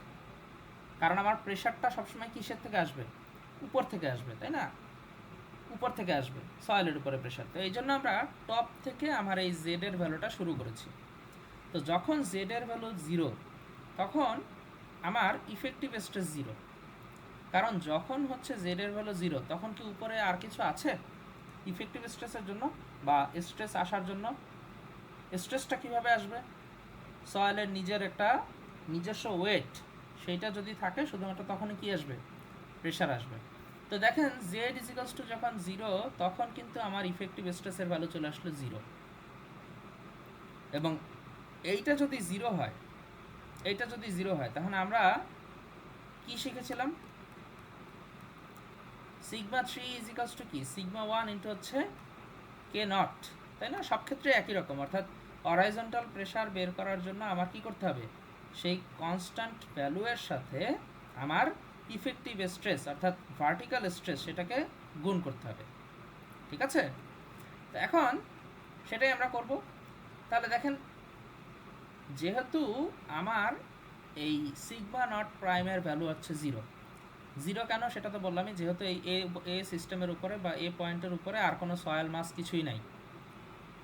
কারণ আমার প্রেশারটা সবসময় কিসের থেকে আসবে? উপর থেকে আসবে, তাই না? উপর থেকে আসবে, সয়েলের উপরে প্রেশার। তো এই জন্য আমরা টপ থেকে আমার এই জেড এর ভ্যালুটা শুরু করেছি। তো যখন জেড এর ভ্যালু 0 তখন আমার ইফেক্টিভ স্ট্রেস 0, কারণ যখন হচ্ছে জেড এর ভ্যালু 0 তখন কি উপরে আর কিছু আছে ইফেক্টিভ স্ট্রেসের জন্য বা স্ট্রেস আসার জন্য? স্ট্রেসটা কিভাবে আসবে? সয়েলের নিজের একটা নিজস্ব ওয়েট, সেইটা যদি থাকে শুধুমাত্র তখনই কি আসবে? প্রেশার আসবে। তো দেখেন জেড ইজিক্যালস টু যখন 0 তখন কিন্তু আমার ইফেক্টিভ স্ট্রেসের ভ্যালু চলে আসলো 0, এবং এইটা যদি 0 হয়, এইটা যদি 0 হয় তাহলে আমরা কি শিখেছিলাম? সিগমা 3 ইজিক্যালস টু কি? সিগমা 1 ইন্টু হচ্ছে কে নট, তাই না? সব ক্ষেত্রে একই রকম, অর্থাৎ হরাইজন্টাল প্রেসার বের করার জন্য আমার কি করতে হবে? সেই কনস্ট্যান্ট ভ্যালু এর সাথে আমার ইফেক্টিভ স্ট্রেস অর্থাৎ ভার্টিক্যাল স্ট্রেস সেটাকে গুণ করতে হবে। ঠিক আছে, তো এখন সেটাই আমরা করব। তাহলে দেখেন, যেহেতু আমার এই সিগমা নট প্রাইমের ভ্যালু হচ্ছে 0, 0 কেন সেটা তো বললামই, যেহেতু এই এ সিস্টেমের উপরে বা এ পয়েন্টের উপরে আর কোনো সয়েল মাস কিছুই নাই,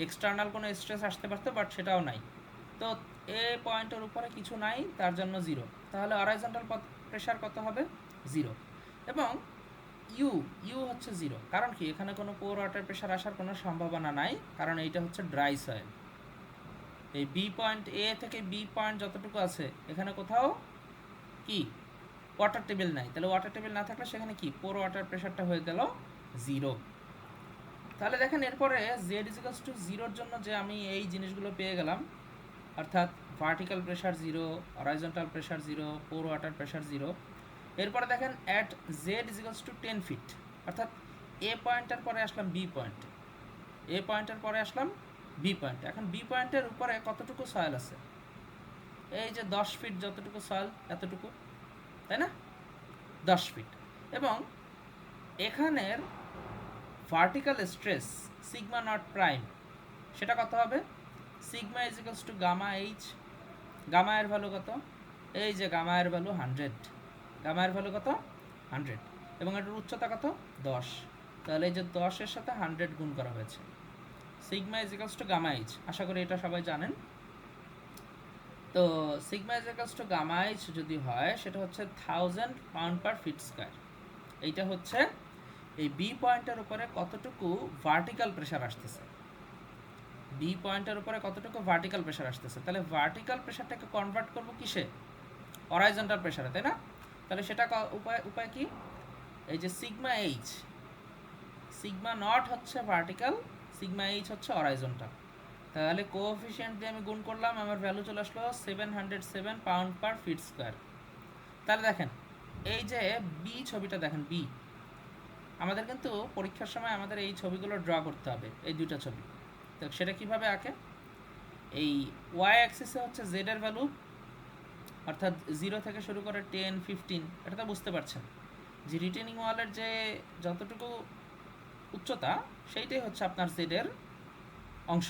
এক্সটার্নাল কোনো স্ট্রেস আসতে পারতো বাট সেটাও নাই, তো এ পয়েন্টের উপরে কিছু নাই, তার জন্য 0। তাহলে হরাইজন্টাল প্রেশার কত হবে? 0। এবং ইউ হচ্ছে 0, কারণ কি এখানে কোনো পোর ওয়াটার প্রেশার আসার কোনো সম্ভাবনা নাই, কারণ এইটা হচ্ছে ড্রাই সয়েল। এই বি পয়েন্ট এ থেকে বি পয়েন্ট যতটুকু আছে এখানে কোথাও কি ওয়াটার টেবিল নাই, তাহলে ওয়াটার টেবিল না থাকলে সেখানে কি পোর ওয়াটার প্রেশারটা হয়ে গেল 0। তাহলে দেখেন এরপরে জেড ইজিক্যালস টু 0-র জন্য যে আমি এই জিনিসগুলো পেয়ে গেলাম, অর্থাৎ vertical pressure 0, horizontal pressure 0, pore water pressure 0। এরপরে দেখেন at Z equals to 10 feet, অর্থাৎ এ পয়েন্টের পরে আসলাম বি পয়েন্ট, এ পয়েন্টের পরে আসলাম বি পয়েন্ট। এখন বি পয়েন্টের উপরে কতটুকু সয়েল আছে? এই যে 10 ফিট যতটুকু সয়েল এতটুকু, তাই না? 10 ফিট। এবং এখানের vertical stress sigma naught prime সেটা কত হবে? Sigma equals to gamma H. Gamma এর ভ্যালু কত? এই যে গামা এর ভ্যালু 100, গামা এর ভ্যালু কত? 100, এবং এটার উচ্চতা কত? 10। তাহলে এই যে 10-এর সাথে 100 গুণ করা হয়েছে, sigma equals to gamma H. আশা করি এটা সবাই জানেন। তো sigma equals to gamma H যদি হয় সেটা হচ্ছে 1000 পাউন্ড পার ফিট স্কয়ার। এইটা হচ্ছে এই বি পয়েন্টের উপরে কতটুকু ভার্টিক্যাল প্রেশার আসতেছে, বি পয়েন্টের উপরে কতটুকু ভার্টিক্যাল প্রেশার আসতেছে। তাহলে ভার্টিক্যাল প্রেশারটাকে কনভার্ট করব কিসে? হরাইজন্টাল প্রেশারে, তাই না? তাহলে সেটা উপায় কি? এই যে সিগমা এইচ, সিগমা নট হচ্ছে ভার্টিক্যাল, সিগমা এইচ হচ্ছে হরাইজন্টাল। তাহলে কোএফিসিয়েন্ট দিয়ে আমি গুণ করলাম, আমার ভ্যালু চলে আসলো 707 পাউন্ড পার ফিট স্কয়ার। তাহলে দেখেন এই যে বি ছবিটা দেখেন, বি আমাদের কিন্তু পরীক্ষার সময় আমাদের এই ছবিগুলো ড্র করতে হবে, এই দুইটা ছবি। তো সেটা কিভাবে আঁকে? এই ওয়াই অ্যাক্সিসে হচ্ছে জেড এর ভ্যালু, অর্থাৎ 0 থেকে শুরু করে 10, 15, এটা তো বুঝতে পারছেন যে রিটেনিং ওয়ালের যে যতটুকু উচ্চতা সেইটাই হচ্ছে আপনার জেড এর অংশ।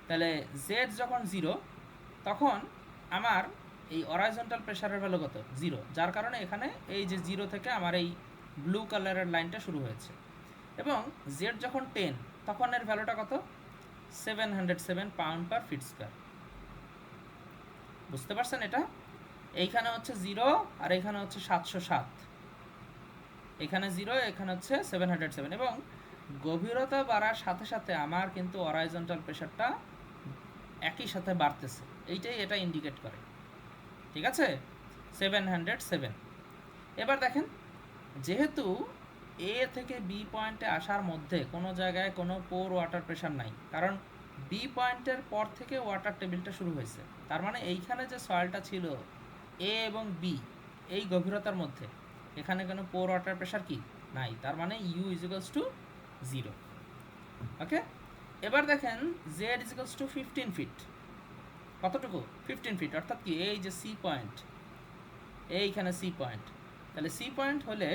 তাহলে জেড যখন 0 তখন আমার এই হরাইজন্টাল প্রেশারের ভ্যালু কত? 0, যার কারণে এখানে এই যে 0 থেকে আমার এই ব্লু কালারের লাইনটা শুরু হয়েছে। এবং জেড যখন 10 তখন এর ভ্যালুটা কত? 707 পাউন্ড পার ফিট স্কয়ার। বুঝতে পারছেন এটা? এইখানে হচ্ছে 0 আর এখানে হচ্ছে 707, এখানে 0 এখানে হচ্ছে 707, এবং গভীরতা বাড়ার সাথে সাথে আমার কিন্তু হরাইজন্টাল প্রেশারটা একই সাথে বাড়তেছে, এইটাই এটা ইন্ডিকেট করে। ঠিক আছে, 707। এবার দেখেন, যেহেতু এ থেকে বি পয়েন্টে আসার মধ্যে কোনো জায়গায় কোনো পোর ওয়াটার প্রেশার নাই, কারণ বি পয়েন্টের পর থেকে ওয়াটার টেবিলটা শুরু হয়েছে, তার মানে এইখানে যে সয়েলটা ছিল এ এবং বি এই গভীরতার মধ্যে, এখানে কোনো পোর ওয়াটার প্রেশার কি নাই, তার মানে ইউ ইজিক্যালস টু 0। ওকে, এবার দেখেন জেড ইজিক্যালস টু 15 ফিট। কতটুকু? 15 ফিট, অর্থাৎ কি এই যে সি পয়েন্ট, এইখানে সি পয়েন্ট। তাহলে সি পয়েন্ট হলে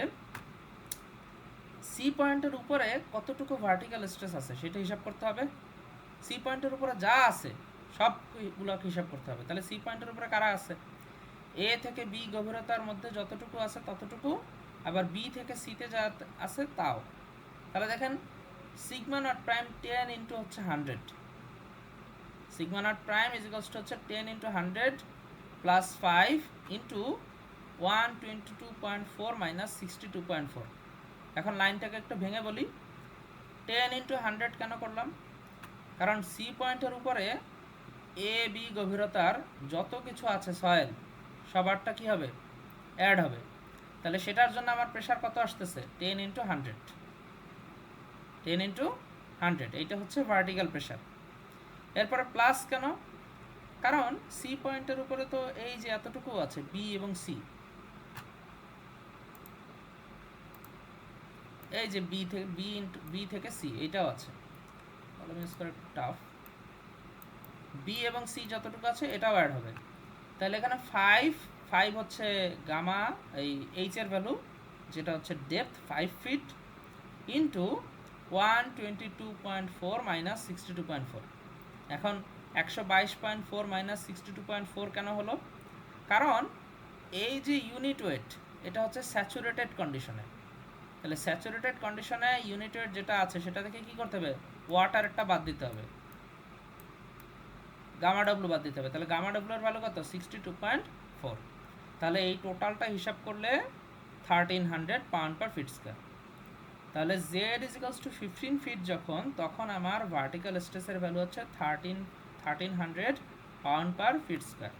সি পয়েন্টের উপরে কতটুকু ভার্টিক্যাল স্ট্রেস আছে সেটা হিসাব করতে হবে। সি পয়েন্টের উপরে যা আছে সবগুলোকে হিসাব করতে হবে। তাহলে সি পয়েন্টের উপরে কারা আছে? এ থেকে বি গভীরতার মধ্যে যতটুকু আছে ততটুকু, আবার বি থেকে সিতে যা আছে তাও। তাহলে দেখেন সিগমা নট প্রাইম 10 ইন্টু হচ্ছে 100, sigma naught prime equals to হচ্ছে 10 ইন্টু 100 প্লাস 5 ইন্টু 122.4 মাইনাস 62.4। এখন লাইনটাকে একটু ভেঙে বলি, 10 ইন্টু 100 কেন করলাম? কারণ সি পয়েন্টের উপরে এ বি গভীরতার যত কিছু আছে সয়েল সবারটা কি হবে? অ্যাড হবে। তাহলে সেটার জন্য আমার প্রেশার কত আসতেছে? 10 ইন্টু 100, 10 ইন্টু 100, এইটা হচ্ছে ভার্টিক্যাল প্রেশার। এরপরে প্লাস কেন? কারণ সি পয়েন্টের উপরে তো এই যে এতটুকু আছে বি এবং সি, এই যে বি থেকে সি এইটাও আছে, টাফ, বি এবং সি যতটুকু আছে এটাও অ্যাড হবে। তাহলে এখানে 5 5 হচ্ছে গামা এই এইচ এর ভ্যালু, যেটা হচ্ছে ডেপথ 5 ফিট ইন্টু 122.4 মাইনাস 62.4। এখন 122.4 মাইনাস 62.4 কেন হলো? কারণ এই যে ইউনিট ওয়েট এটা হচ্ছে স্যাচুরেটেড কন্ডিশনে। তাহলে স্যাচুরেটেড কন্ডিশনে ইউনিট ওয়েট যেটা আছে সেটা থেকে কী করতে হবে? ওয়াটারটা বাদ দিতে হবে, গামা ডব্লু বাদ দিতে হবে। তাহলে গামা ডব্লু এর ভ্যালু কত? 62.4। তাহলে এই টোটালটা হিসাব করলে 1300 পাউন্ড পার ফিট স্কয়ার। তাহলে Z is equals to 15 feet যখন, তখন আমার ভার্টিক্যাল স্ট্রেসের ভ্যালু হচ্ছে 1300 পাউন্ড পার ফিট স্কয়ার।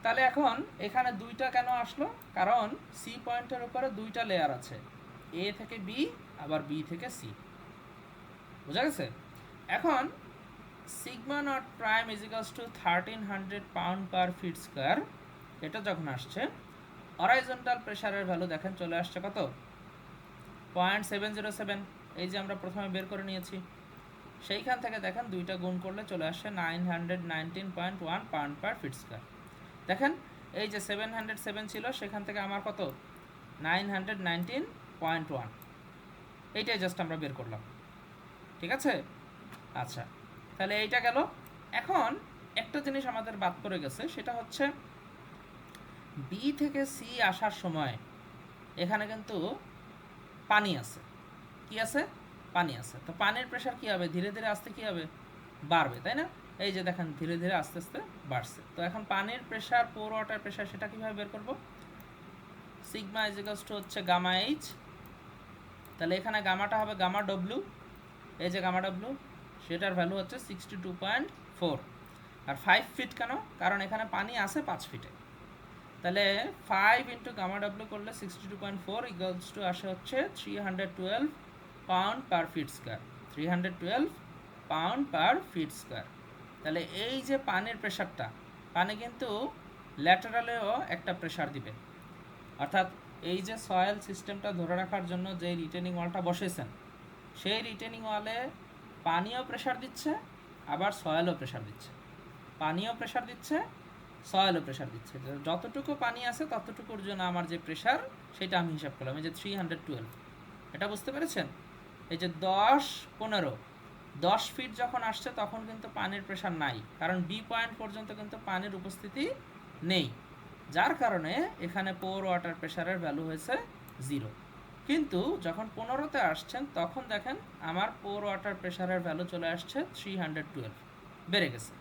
তাহলে এখন এখানে দুইটা কেন আসলো? কারণ সি পয়েন্টের উপরে দুইটা লেয়ার আছে, এ থেকে বি আবার বি থেকে সি। বুঝা গেছে? এখন sigma naught prime is equals two 1300 pound per feet square, এটা যখন আসছে, হরাইজন্টাল প্রেসারের ভ্যালু দেখেন চলে আসছে কত? 0.707। এই যে আমরা প্রথমে বের করে নিয়েছি, সেইখান থেকে দেখেন দুইটা গুণ করলে চলে আসছে 919.1 পাউন্ড পার ফিট স্কয়ার। দেখেন এই যে 707 ছিল, সেখান থেকে আমার কত? 919.1। এইটাই জাস্ট আমরা বের করলাম, ঠিক আছে? আচ্ছা, তাহলে এইটা গেল। এখন একটা জিনিস আমাদের বাদ পড়ে গেছে, সেটা হচ্ছে বি থেকে সি আসার সময় এখানে কিন্তু পানি আছে। কি আছে? পানি আছে। তো পানির প্রেশার কি হবে? ধীরে ধীরে আস্তে কি হবে? বাড়বে, তাই না? এই যে দেখেন ধীরে ধীরে আস্তে আস্তে বাড়ছে। তো এখন পানির প্রেশার, পোর ওয়াটার প্রেশার, সেটা কিভাবে বের করব? সিগমা ইজ ইকুয়ালস টু হচ্ছে গামা এইচ। তাহলে এখানে গামাটা হবে গামা ডব্লিউ, এই যে গামা ডব্লিউ, সেটার ভ্যালু হচ্ছে 62.4। আর 5 ফিট কেন? কারণ এখানে পানি আছে 5 ফিটে। তাহলে 5 ইন্টু গামা ডব্লিউ করলে 62.4 ইকুয়ালস টু আসে হচ্ছে 312 pound per feet square. 312 pound per feet square. তাহলে এই যে পানির প্রেশারটা, পানি কিন্তু ল্যাটারালেও একটা প্রেশার দিবে, অর্থাৎ এই যে সয়েল সিস্টেমটা ধরে রাখার জন্য যে রিটেনিং ওয়ালটা বসেছেন, সেই রিটেনিং ওয়ালে পানিও প্রেশার দিচ্ছে, আবার সয়েলও প্রেশার দিচ্ছে। পানিও প্রেশার দিচ্ছে, সয়েলও প্রেশার দিচ্ছে। যতটুকু পানি আছে ততটুকুর জন্য আমার যে প্রেশার, সেটা আমি হিসাব করলাম, এই যে 312। এটা বুঝতে পেরেছেন? এই যে 10 ফিট যখন আসছে তখন কিন্তু পানির প্রেশার নাই, কারণ বি পয়েন্ট পর্যন্ত কিন্তু পানির উপস্থিতি নেই, যার কারণে এখানে পোর ওয়াটার প্রেশারের ভ্যালু হয়েছে 0। কিন্তু যখন 15তে আসছেন তখন দেখেন আমার পোর ওয়াটার প্রেশারের ভ্যালু চলে আসছে 312, বেড়ে গেছে,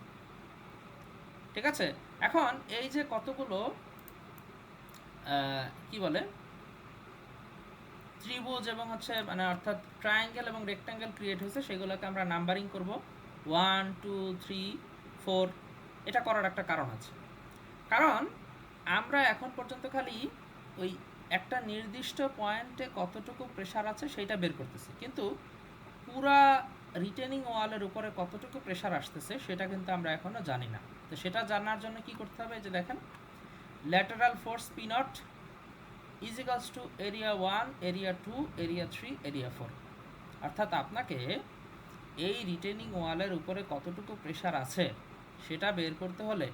ঠিক আছে? এখন এই যে কতগুলো কি বলে ত্রিভুজ এবং হচ্ছে মানে অর্থাৎ ট্রায়াঙ্গেল এবং রেক্ট্যাঙ্গেল ক্রিয়েট হয়েছে, সেগুলোকে আমরা নাম্বারিং করব 1 2 3 4। এটা করার একটা কারণ আছে, কারণ আমরা এখন পর্যন্ত খালি ওই একটা নির্দিষ্ট পয়েন্টে কতটুকু প্রেশার আছে সেটা বের করতেছি, কিন্তু পুরা রিটেনিং ওয়ালের উপরে কতটুকু প্রেশার আসতেছে সেটা কিন্তু আমরা এখনও জানি না। তো সেটা জানার জন্য কি করতে হবে? যে দেখেন lateral force P not is equals two area 1, area 2, area 3, area 4। অর্থাৎ আপনাকে এই রিটেনিং ওয়ালের উপরে কতটুকু প্রেশার আছে সেটা বের করতে হলে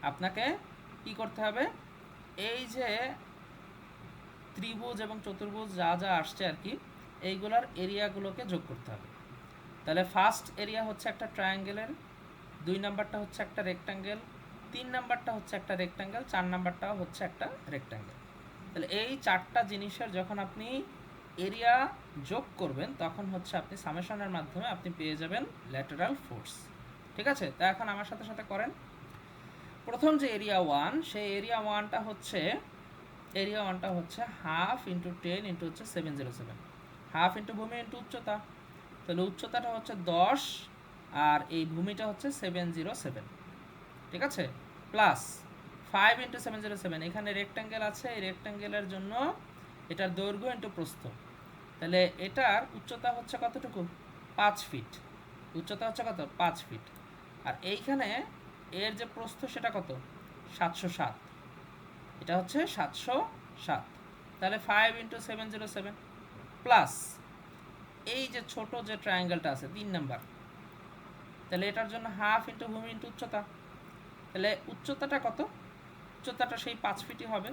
আপনাকে কি করতে হবে? এই যে ত্রিভুজ এবং চতুর্ভুজ যা যা আসছে আর কি, এইগুলার এরিয়াগুলোকে যোগ করতে হবে। তাহলে ফার্স্ট এরিয়া হচ্ছে একটা ট্রায়াঙ্গেলের, 2 নাম্বারটা হচ্ছে একটা রেক্ট্যাঙ্গেল, 3 নাম্বারটা হচ্ছে একটা রেক্ট্যাঙ্গেল, 4 নাম্বারটাও হচ্ছে একটা রেক্ট্যাঙ্গেল। তাহলে এই 4টা জিনিসের যখন আপনি এরিয়া যোগ করবেন তখন হচ্ছে আপনি সামেশনের মাধ্যমে আপনি পেয়ে যাবেন ল্যাটারাল ফোর্স, ঠিক আছে? তা এখন আমার সাথে সাথে করেন। প্রথম যে এরিয়া 1, সেই এরিয়া 1টা হচ্ছে হাফ ইন্টু 10 ইন্টু হচ্ছে 707, হাফ ইন্টু ভূমি ইন্টু উচ্চতা। তাহলে উচ্চতাটা হচ্ছে 10 আর এই ভূমিটা হচ্ছে 707, ঠিক আছে? প্লাস 5 ইন্টু 707, এখানে রেক্ট্যাঙ্গেল আছে, এই রেক্ট্যাঙ্গেলের জন্য এটার দৈর্ঘ্য ইন্টু প্রস্থ। তাহলে এটার উচ্চতা হচ্ছে কতটুকু? 5 ফিট। উচ্চতা হচ্ছে কত? 5 ফিট। আর এইখানে এর যে প্রস্থ সেটা কত? 707। এটা হচ্ছে 707। তাহলে 5 ইন্টু 707 প্লাস এই যে ছোট যে ট্রায়াঙ্গেলটা আছে 3 নাম্বার, তাহলে এটার জন্য হাফ ইন্টু ভূমি ইন্টু উচ্চতা। তাহলে উচ্চতাটা কত? উচ্চতাটা সেই 5 ফিটই হবে।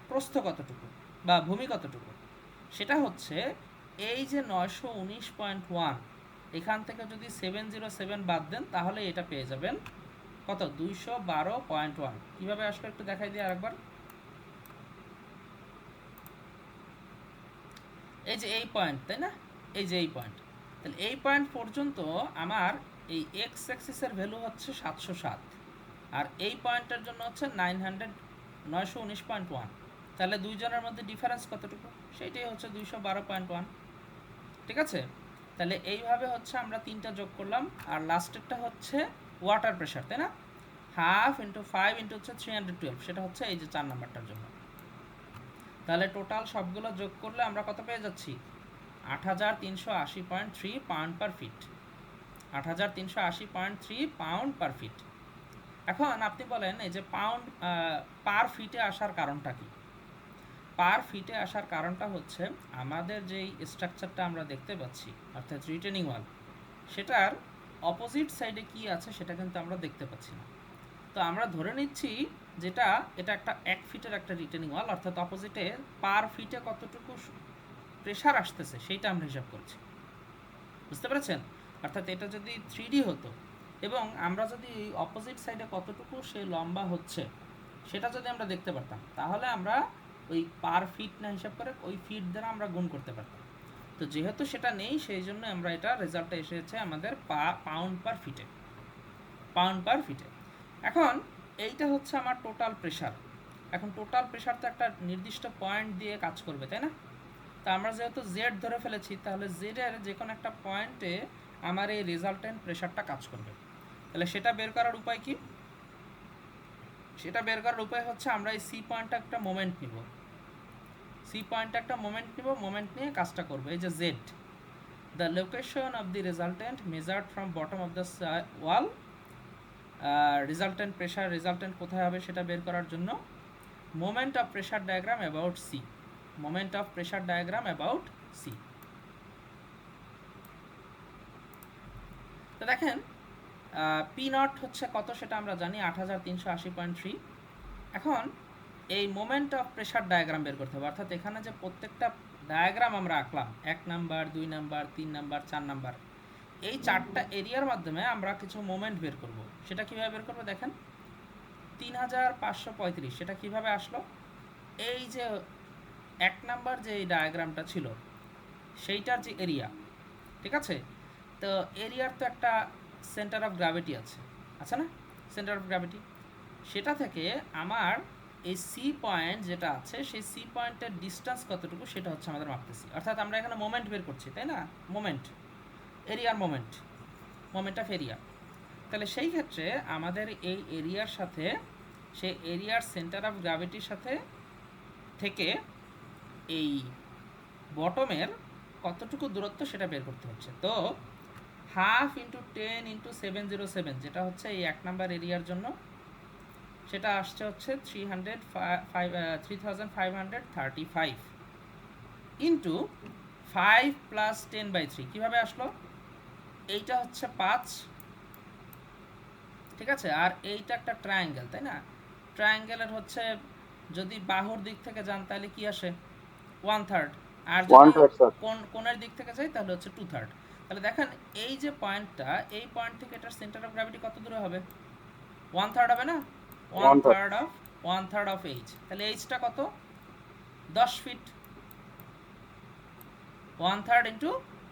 প্রস্থ কতটুকু বা ভূমি কতটুকু, সেটা হচ্ছে এই যে 919.1, এখান থেকে যদি 707 বাদ দেন তাহলে এটা পেয়ে যাবেন কত, 212.1। কিভাবে আসলে একটু দেখাই দিই আরেকবার। এই যে এই পয়েন্ট, তাই না, এই যে এই পয়েন্ট, তাহলে এই পয়েন্ট পর্যন্ত আমার এই এক্স অ্যাক্সিসের ভ্যালু হচ্ছে 707, আর এই পয়েন্টের জন্য হচ্ছে 919.1। তাহলে দুইজনের মধ্যে ডিফারেন্স কতটুকু, সেইটাই হচ্ছে 212.1। ঠিক আছে, তাহলে এইভাবে হচ্ছে আমরা তিনটা যোগ করলাম, আর লাস্টেরটা হচ্ছে ওয়াটার প্রেশার, তাই না, 1/2 × 5 × হচ্ছে 312, সেটা হচ্ছে এই যে 4 নাম্বারটার জন্য। তাহলে টোটাল সবগুলো যোগ করলে আমরা কত পেয়ে যাচ্ছি, 8380.3 pound per fit, 8380.3 pound per fit. এখন আপনি বলেন এই যে পাউন্ড পার ফিটে আসার কারণটা কি। পার ফিটে আসার কারণটা হচ্ছে আমাদের যেই স্ট্রাকচারটা আমরা দেখতে পাচ্ছি অর্থাৎ রিটেনিং ওয়াল, সেটার অপোজিট সাইডে কি আছে সেটা কিন্তু আমরা দেখতে পাচ্ছি না। তো আমরা ধরে নিচ্ছি যেটা এটা একটা 1 ফিটের একটা রিটেনিং ওয়াল, অর্থাৎ অপোজিটে পার ফিটে কতটুকু প্রেশার আসতেছে সেইটা আমরা হিসাব করছি। বুঝতে পেরেছেন? অর্থাৎ এটা যদি 3D হতো এবং আমরা যদি অপোজিট সাইডে কতটুকু সে লম্বা হচ্ছে সেটা যদি আমরা দেখতে পারতাম, তাহলে আমরা ওই পার ফিট না হিসাব করে ওই ফিট দ্বারা আমরা গুণ করতে পারতাম। তো যেহেতু সেটা নেই, সেই জন্য আমরা এটা রেজাল্টটা এসেছে আমাদের পাউন্ড পার ফিটে, পাউন্ড পার ফিটে। এখন এইটা হচ্ছে আমার টোটাল প্রেশার। এখন টোটাল প্রেশার তো একটা নির্দিষ্ট পয়েন্ট দিয়ে কাজ করবে, তাই না? তা আমরা যেহেতু জেড ধরে ফেলেছি, তাহলে জেডের যে কোনো একটা পয়েন্টে আমার এই রেজাল্টেন্ট প্রেশারটা কাজ করবে। তাহলে সেটা বের করার উপায় কি? সেটা বের করার উপায় হচ্ছে আমরা এই সি পয়েন্টটা একটা মোমেন্ট নিব, সি পয়েন্টটা একটা মোমেন্ট নিব, মোমেন্ট নিয়ে কাজটা করবে। এই যে Z, the location of the resultant measured from bottom of the wall, resultant pressure, resultant কোথায় হবে সেটা বের করার জন্য moment of pressure diagram about C, moment of pressure diagram about C. তো দেখেন পি নট হচ্ছে কত সেটা আমরা জানি, 8380.3। এখন এই মোমেন্ট অফ প্রেশার ডায়াগ্রাম বের করতে হবে, অর্থাৎ এখানে যে প্রত্যেকটা ডায়াগ্রাম আমরা আঁকলাম 1 নাম্বার 2 নাম্বার 3 নাম্বার 4 নাম্বার, এই 4টা এরিয়ার মাধ্যমে আমরা কিছু মোমেন্ট বের করব। সেটা কিভাবে বের করব দেখেন, 3535 সেটা কিভাবে আসলো, এই যে 1 নাম্বার যে ডায়াগ্রামটা ছিল সেইটার যে এরিয়া, ঠিক আছে, তো এরিয়ার তো একটা সেন্টার অফ গ্র্যাভিটি আছে, আছে না, সেন্টার অফ গ্র্যাভিটি, সেটা থেকে আমার এই সি পয়েন্ট যেটা আছে সেই সি পয়েন্টের ডিস্টেন্স কতটুকু সেটা হচ্ছে আমাদের মাপতেছি। অর্থাৎ আমরা এখানে মোমেন্ট বের করছি, তাই না, মোমেন্ট, এরিয়ার মোমেন্ট, মোমেন্ট অফ এরিয়া। তাহলে সেই ক্ষেত্রে আমাদের এই এরিয়ার সাথে, সেই এরিয়ার সেন্টার অফ গ্র্যাভিটির সাথে থেকে এই বটমের কতটুকু দূরত্ব সেটা বের করতে হচ্ছে। তো 1/2 × 10 × 707 যেটা হচ্ছে এই 1 নাম্বার এরিয়ার জন্য, সেটা আসছে হচ্ছে 3535 ইন্টু 5 + 10/3। কীভাবে আসলো, এইটা হচ্ছে 5, ঠিক আছে, আর এইটা একটা ট্রায়াঙ্গেল, তাই না, ট্রায়াঙ্গেলের হচ্ছে যদি বাহুর দিক থেকে যান তাহলে কি আসে 1/3, আর যদি কোণের দিক থেকে যাই তাহলে হচ্ছে 2/3। তাহলে দেখেন এই যে পয়েন্টটা, এই পয়েন্ট থেকে এটার সেন্টার অফ গ্র্যাভিটি কত দূরে হবে, 1/3 হবে না, 1/3 অফ এইচ। তাহলে এইচটা কত, 10 ফিট, 1/3 ×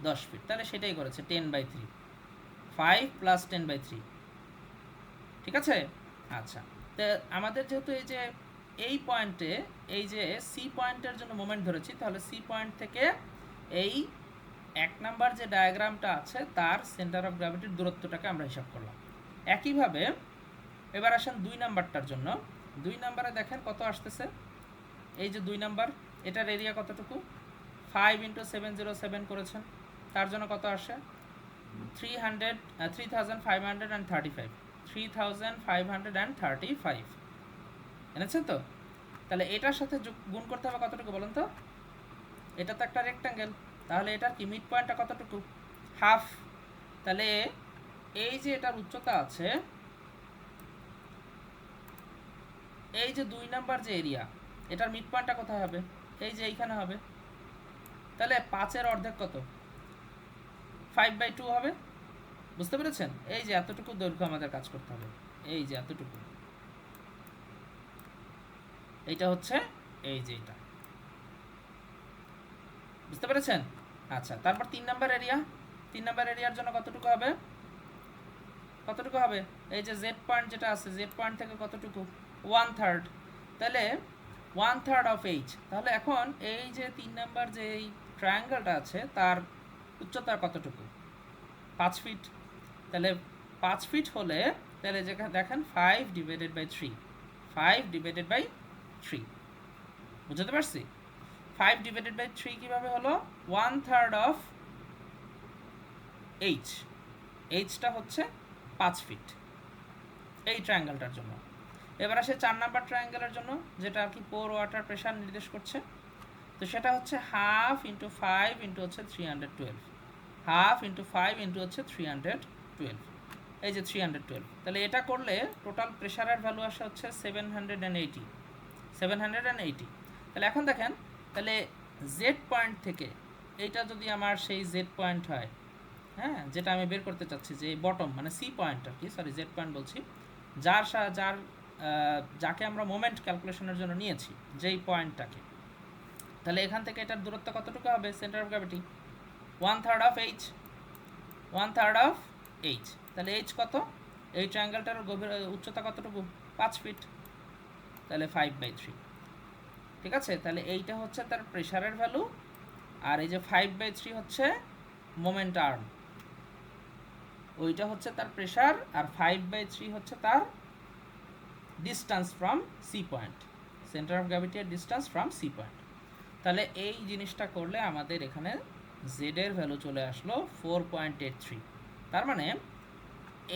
10 ফিট, তাহলে সেটাই করেছে 10/3, 5 + 10/3, ঠিক আছে। আচ্ছা, তো আমাদের যেহেতু এই যে এই পয়েন্টে, এই যে সি পয়েন্টের জন্য মোমেন্ট ধরেছি, তাহলে সি পয়েন্ট থেকে এই 1 নাম্বার যে ডায়াগ্রামটা আছে তার সেন্টার অফ গ্র্যাভিটির দূরত্বটাকে আমরা হিসাব করলাম। একইভাবে এবার আসেন 2 নাম্বারটার জন্য। 2 নাম্বারে দেখেন কত আসতেছে, এই যে 2 নাম্বার, এটার এরিয়া কতটুকু, 5 × 707 করেছেন, তার জন্য কত আসে 3535 এনেছেন তো। তাহলে এটার সাথে গুণ করতে হবে কতটুকু বলুন তো, এটা তো একটা রেক্ট্যাঙ্গেল, তাহলে এটার কি মিড পয়েন্টটা কতটুকু, 1/2। তাহলে এই যে এটার উচ্চতা আছে, এই যে 2 নাম্বার যে এরিয়া, এটার মিড পয়েন্টটা কোথায় হবে? এই যে এইখানে হবে। তাহলে 5 এর অর্ধেক কত? 5/2 হবে। বুঝতে পেরেছেন? এই যে এতটুকু দৈর্ঘ্য আমাদের কাজ করতে হবে, এই যে এতটুকু, এইটা হচ্ছে এই যে এটা। বুঝতে পেরেছেন? আচ্ছা, তারপর 3 নাম্বার এরিয়া, 3 নাম্বার এরিয়ার জন্য কতটুকু হবে? কতটুকু হবে? এই যে জেড পয়েন্ট যেটা আছে, জেড পয়েন্ট থেকে কতটুকু? 1/3। তাহলে 1/3 অফ এইচ। তাহলে এখন এই যে 3 নাম্বার যে এই ট্রায়াঙ্গেলটা আছে তার উচ্চতা কতটুকু? 5 ফিট। তাহলে 5 ফিট হলে তাহলে যেখানে দেখেন 5/3, 5/3। বুঝতে পারছি? 5/3 কিভাবে হলো? 1/3 অফ এইচ, এইচটা হচ্ছে 5 ফিট এই ট্রায়াঙ্গেলটার জন্য। এবার আসে 4 নাম্বার ট্রায়াঙ্গেলের জন্য, যেটা আর কি পোর ওয়াটার প্রেশার নির্দেশ করছে। তো সেটা হচ্ছে 1/2 × 5 × হচ্ছে 312, 1/2 × 5 × হচ্ছে 312, এই যে 312। তাহলে এটা করলে টোটাল প্রেশারের ভ্যালু আসে হচ্ছে 780। তাহলে এখন দেখেন, তাহলে জেড পয়েন্ট থেকে এইটা যদি আমার সেই জেড পয়েন্ট হয়, হ্যাঁ, যেটা আমি বের করতে চাচ্ছি, যে বটম মানে সি পয়েন্ট আর কি, সরি জেড পয়েন্ট বলছি, যাকে আমরা মোমেন্ট ক্যালকুলেশনের জন্য নিয়েছি, যেই পয়েন্টটাকে, তাহলে এখান থেকে এটার দূরত্ব কতটুকু হবে? Centre of gravity 1/3 of H, 1/3 of H. তাহলে এইচ কত? এই ট্রায়াঙ্গেলটার গভীর উচ্চতা কতটুকু? 5 ফিট। তাহলে 5/3। ঠিক আছে? তাহলে এইটা হচ্ছে তার প্রেশারের ভ্যালু, আর এই যে 5/3 হচ্ছে মোমেন্ট আর্ম, ওইটা হচ্ছে তার প্রেশার, আর 5/3 হচ্ছে তার distance from C point, centre of গ্র্যাভিটির ডিস্টেন্স ফ্রম সি পয়েন্ট। তাহলে এই জিনিসটা করলে আমাদের এখানে জেড এর ভ্যালু চলে আসলো 4.83। তার মানে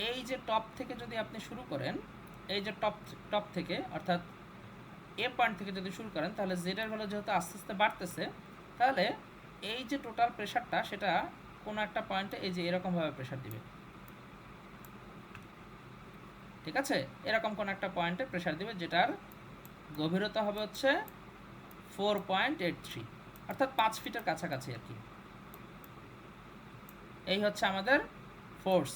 এই যে টপ থেকে যদি আপনি শুরু করেন, এই যে টপ থেকে অর্থাৎ এ পয়েন্ট থেকে যদি শুরু করেন, তাহলে জেড এর ভ্যালু যেহেতু আস্তে আস্তে বাড়তেছে, তাহলে এই যে টোটাল প্রেশারটা সেটা কোনো একটা পয়েন্টে এই যে এরকমভাবে প্রেশার দিবে। ঠিক আছে? এরকম কোন একটা পয়েন্টে প্রেশার দিবে, যেটার গভীরতা হবে হচ্ছে 4.83, অর্থাৎ 5 ফিটের কাছাকাছি আর কি। এই হচ্ছে আমাদের ফোর্স।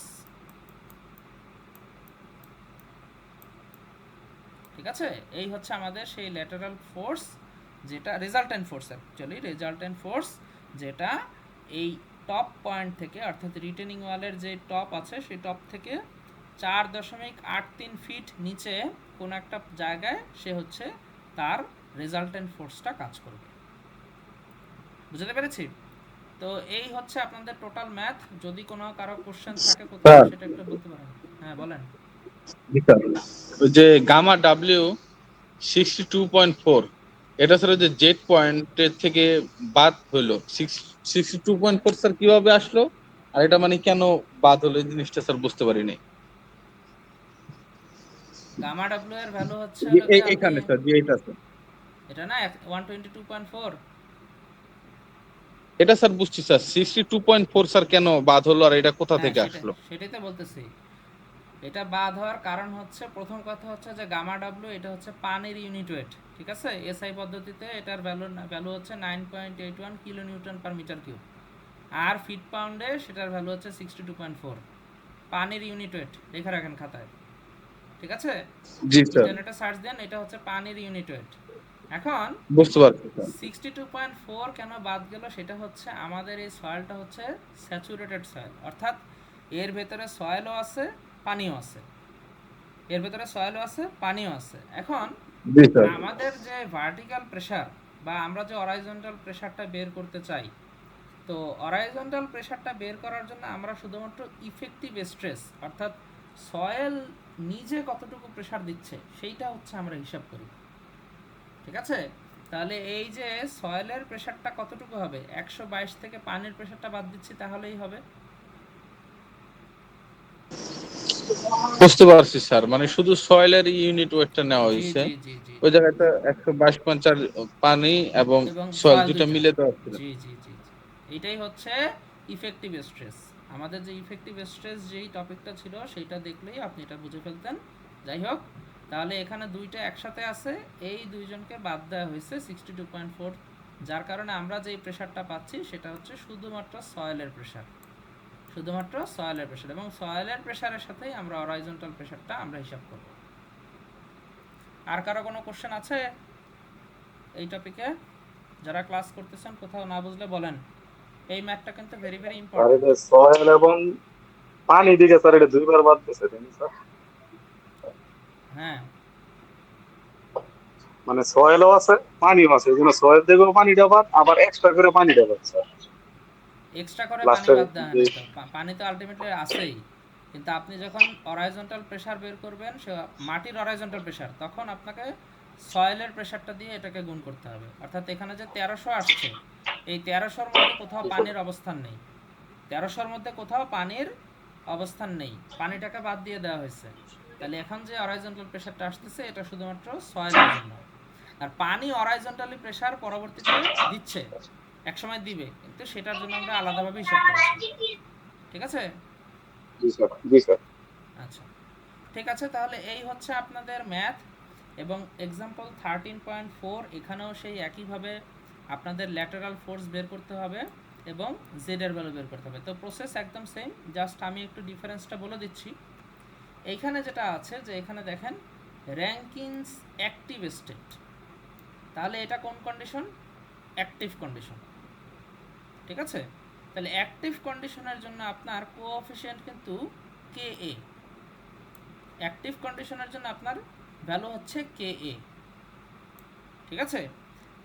ঠিক আছে? এই হচ্ছে আমাদের সেই ল্যাটারাল ফোর্স, যেটা resultant force, actually resultant force, যেটা এই টপ পয়েন্ট থেকে, অর্থাৎ রিটেনিং ওয়ালের যে টপ আছে সেই টপ থেকে 4.83 ফিট নিচে কোন একটা জায়গায় সে হচ্ছে তার রেজাল্টেন্ট ফোর্সটা কাজ করবে। বুঝতে পেরেছি? তো এই হচ্ছে আপনাদের টোটাল ম্যাথ। যদি কোনো কারো কোশ্চেন থাকে কোথাও, সেটা একটু বলতে পারেন। হ্যাঁ, বলেন। ওই যে গামা ডাব্লিউ 62.4, এটা স্যার ওই যে জেড পয়েন্টের থেকে বাদ হলো 62.4, স্যার কিভাবে আসলো? আর এটা মানে কেন বাদ হলো, এই জিনিসটা স্যার বুঝতে পারিনি। গামা ডাব্লিউ এর ভ্যালু হচ্ছে হলো যে এইখানে স্যার, যে এটা স্যার, এটা না 122.4। এটা স্যার বুঝছি স্যার, 62.4 স্যার কেন বাদ হলো, আর এটা কোথা হ্যাঁ, থেকে আসলো? সেটাই তো বলতেছি। এটা বাদ হওয়ার কারণ হচ্ছে, প্রথম কথা হচ্ছে যে গামা ডাব্লিউ এটা হচ্ছে পানির ইউনিট ওয়েট। ঠিক আছে? এসআই পদ্ধতিতে এটার ভ্যালু হচ্ছে 9.81 kilo newton per metre cube, আর ফিট পাউন্ডে সেটার ভ্যালু হচ্ছে 62.4 পানির ইউনিট ওয়েট। লেখা রাখেন খাতায়। ঠিক আছে? জি স্যার, ইন্টারনেটে সার্চ দেন, এটা হচ্ছে পানির ইউনিট ওয়েট। এখন বুঝতে পারছি স্যার। 62.4 কেন বাদ গেল? সেটা হচ্ছে আমাদের এই সয়েলটা হচ্ছে স্যাচুরেটেড সয়েল, অর্থাৎ এর ভেতরে সয়েলও আছে, পানিও আছে। এর ভেতরে সয়েলও আছে, পানিও আছে। এখন জি স্যার, আমাদের যে ভার্টিক্যাল প্রেশার বা আমরা যে অরাইজন্টাল প্রেশারটা বের করতে চাই, তো অরাইজন্টাল প্রেশারটা বের করার জন্য আমরা শুধুমাত্র ইফেক্টিভ স্ট্রেস, অর্থাৎ সয়েল নিজে কতটুকু প্রেশার দিচ্ছে সেইটা হচ্ছে আমরা হিসাব করি। ঠিক আছে? তাহলে এই যে সয়েলের প্রেশারটা কতটুকু হবে, 122 থেকে পানির প্রেশারটা বাদ দিচ্ছি, তাহলেই হবে। বুঝতে পারছি স্যার, মানে শুধু সয়েলের ইউনিট ওয়েটটা নেওয়া জি হয়েছে, জি জি জি ওই জায়গাটা 122.4 পানি এবং এবং সয়েল সয়েল দুটো দুইটা। মিলে দেওয়া ছিল। জি জি জি জি এইটাই হচ্ছে ইফেক্টিভ স্ট্রেস। আমাদের যে ইফেক্টিভ স্ট্রেস যেই টপিকটা ছিল সেইটা দেখলেই আপনি এটা বুঝে ফেলতেন। যাই হোক, তাহলে এখানে দুইটা একসাথে আছে, এই দুইজনকে বাদ দেওয়া হয়েছে 62.4, যার কারণে আমরা যেই প্রেশারটা পাচ্ছি সেটা হচ্ছে শুধুমাত্র সয়েলের প্রেশার, শুধুমাত্র সয়েলের প্রেশার, এবং সয়েলের প্রেশারের সাথেই আমরা হরাইজন্টাল প্রেশারটা আমরা হিসাব করব। আর কারো কোনো কোশ্চেন আছে এই টপিকে? যারা ক্লাস করতেছেন কোথাও না বুঝলে বলেন। এই ম্যাথটা কিন্তু ভেরি ভেরি আর ইম্পর্টেন্ট। এটা সয়েল এবং পানি দিকে স্যার এটা দুইবার বাদ দিছে স্যার, হ্যাঁ, মানে সয়েলও আছে পানিও আছে, এই জন্য সয়েল দিকেও পানিটা বাদ, আবার এক্সট্রা করে পানিটা বাদ স্যার। এক্সট্রা করে পানি লাস্টের বাদ দেওয়া হয় না তো, পানি তো আলটিমেটলি আছেই, কিন্তু আপনি যখন হরাইজন্টাল প্রেশার বের করবেন, সে মাটির হরাইজন্টাল প্রেশার, তখন আপনাকে সয়েলের প্রেশারটা দিয়ে এটাকে গুণ করতে হবে। অর্থাৎ এখানে যে 1300 আসছে, এই 1300-র মধ্যে কোথাও পানির অবস্থান নেই, 1300-র মধ্যে কোথাও পানির অবস্থান নেই, পানিটাকে বাদ দিয়ে দেওয়া হয়েছে। তাহলে এখন যে হরাইজন্টাল প্রেশারটা আসতেছে এটা শুধুমাত্র সয়েলের জন্য। আর পানি হরাইজন্টালি প্রেশার পরবর্তীতে দিচ্ছে, একসময় দিবে, কিন্তু সেটার জন্য আমরা আলাদাভাবে হিসাব করেছি। ঠিক আছে? জি স্যার, জি স্যার। আচ্ছা, ঠিক আছে। তাহলে এই হচ্ছে আপনাদের ম্যাথ এবং এক্সাম্পল 13.4, এখানেও সেই একইভাবে আপনাদের ল্যাটারাল ফোর্স বের করতে হবে এবং জেড এর ভ্যালু বের করতে হবে। তো প্রসেস একদম সেম, জাস্ট আমি একটু ডিফারেন্সটা বলে দিচ্ছি। এইখানে যেটা আছে যে এখানে দেখেন র্যাঙ্কিনস অ্যাক্টিভ স্টেট, তাহলে এটা কোন কন্ডিশন? Active condition. ঠিক আছে? তাহলে অ্যাক্টিভ কন্ডিশনের জন্য আপনার কোএফিসিয়েন্ট কিন্তু কে এ, অ্যাক্টিভ কন্ডিশনের জন্য আপনার ভ্যালু হচ্ছে কে এ। ঠিক আছে?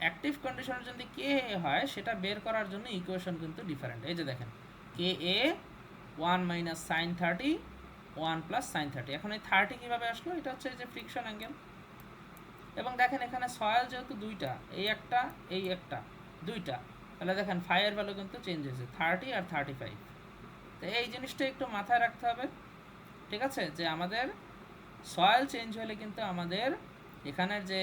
অ্যাক্টিভ কন্ডিশনের যদি কে এ হয়, সেটা বের করার জন্য ইকুয়েশন কিন্তু ডিফারেন্ট। এই যে দেখেন কে এ 1 মাইনাস সাইন 30 1 প্লাস সাইন 30। এখন এই 30 কীভাবে আসলো? এটা হচ্ছে যে ফ্রিকশন অ্যাঙ্গেল। এবং দেখেন এখানে সয়েল যেহেতু দুইটা, এই একটা দুইটা, তাহলে দেখেন ফাইয়ের ভ্যালু কিন্তু চেঞ্জ হয়েছে, 30 আর 35। তো এই জিনিসটা একটু মাথায় রাখতে হবে। ঠিক আছে? যে আমাদের সয়েল চেঞ্জ হলে কিন্তু আমাদের এখানের যে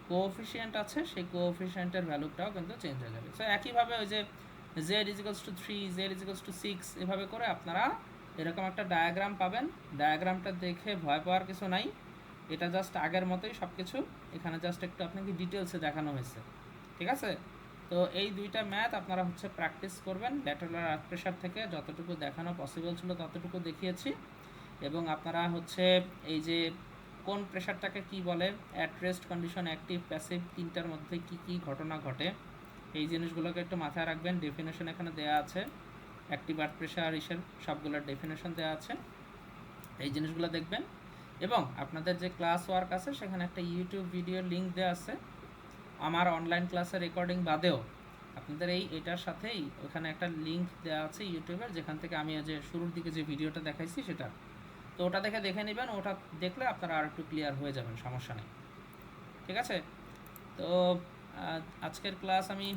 কোএফিসিয়েন্ট আছে সেই কোএফিসিয়েন্টের ভ্যালুটাও কিন্তু চেঞ্জ হয়ে যাবে। সো একইভাবে ওই যে z = 3, z = 6, এভাবে করে আপনারা এরকম একটা ডায়াগ্রাম পাবেন। ডায়াগ্রামটা দেখে ভয় পাওয়ার কিছু নাই, এটা জাস্ট আগের মতোই সব কিছু, এখানে জাস্ট একটু আপনাকে ডিটেলসে দেখানো হয়েছে। ঠিক আছে? তো এই দুইটা ম্যাথ আপনারা হচ্ছে প্র্যাকটিস করবেন। ল্যাটারাল আর্থ প্রেশার থেকে যতটুকু দেখানো পসিবল ছিল ততটুকু দেখিয়েছি, এবং আপনারা হচ্ছে এই যে কোন প্রেশারটাকে কি বলে, at rest condition, active, passive, তিনটার মধ্যে কি কি ঘটনা ঘটে, এই জিনিসগুলোকে একটু মাথায় রাখবেন। ডেফিনেশন এখানে দেওয়া আছে, অ্যাক্টিভ আর্থ প্রেশার ইসের সবগুলোর ডেফিনেশন দেওয়া আছে, এই জিনিসগুলো দেখবেন। এবং আপনাদের যে ক্লাস ওয়ার্ক আছে সেখানে একটা ইউটিউব ভিডিও লিঙ্ক দেওয়া আছে, আমার অনলাইন ক্লাসের রেকর্ডিং বাদেও আপনাদের এটার সাথেই ওখানে একটা লিঙ্ক দেওয়া আছে ইউটিউবের, যেখান থেকে আমি যে শুরুর দিকে যে ভিডিওটা দেখাইছি সেটা, তো ওটা দেখে নেবেন। ওটা দেখলে আপনারা আর একটু ক্লিয়ার হয়ে যাবেন, সমস্যা নেই। ঠিক আছে? তো আজকের ক্লাস আমি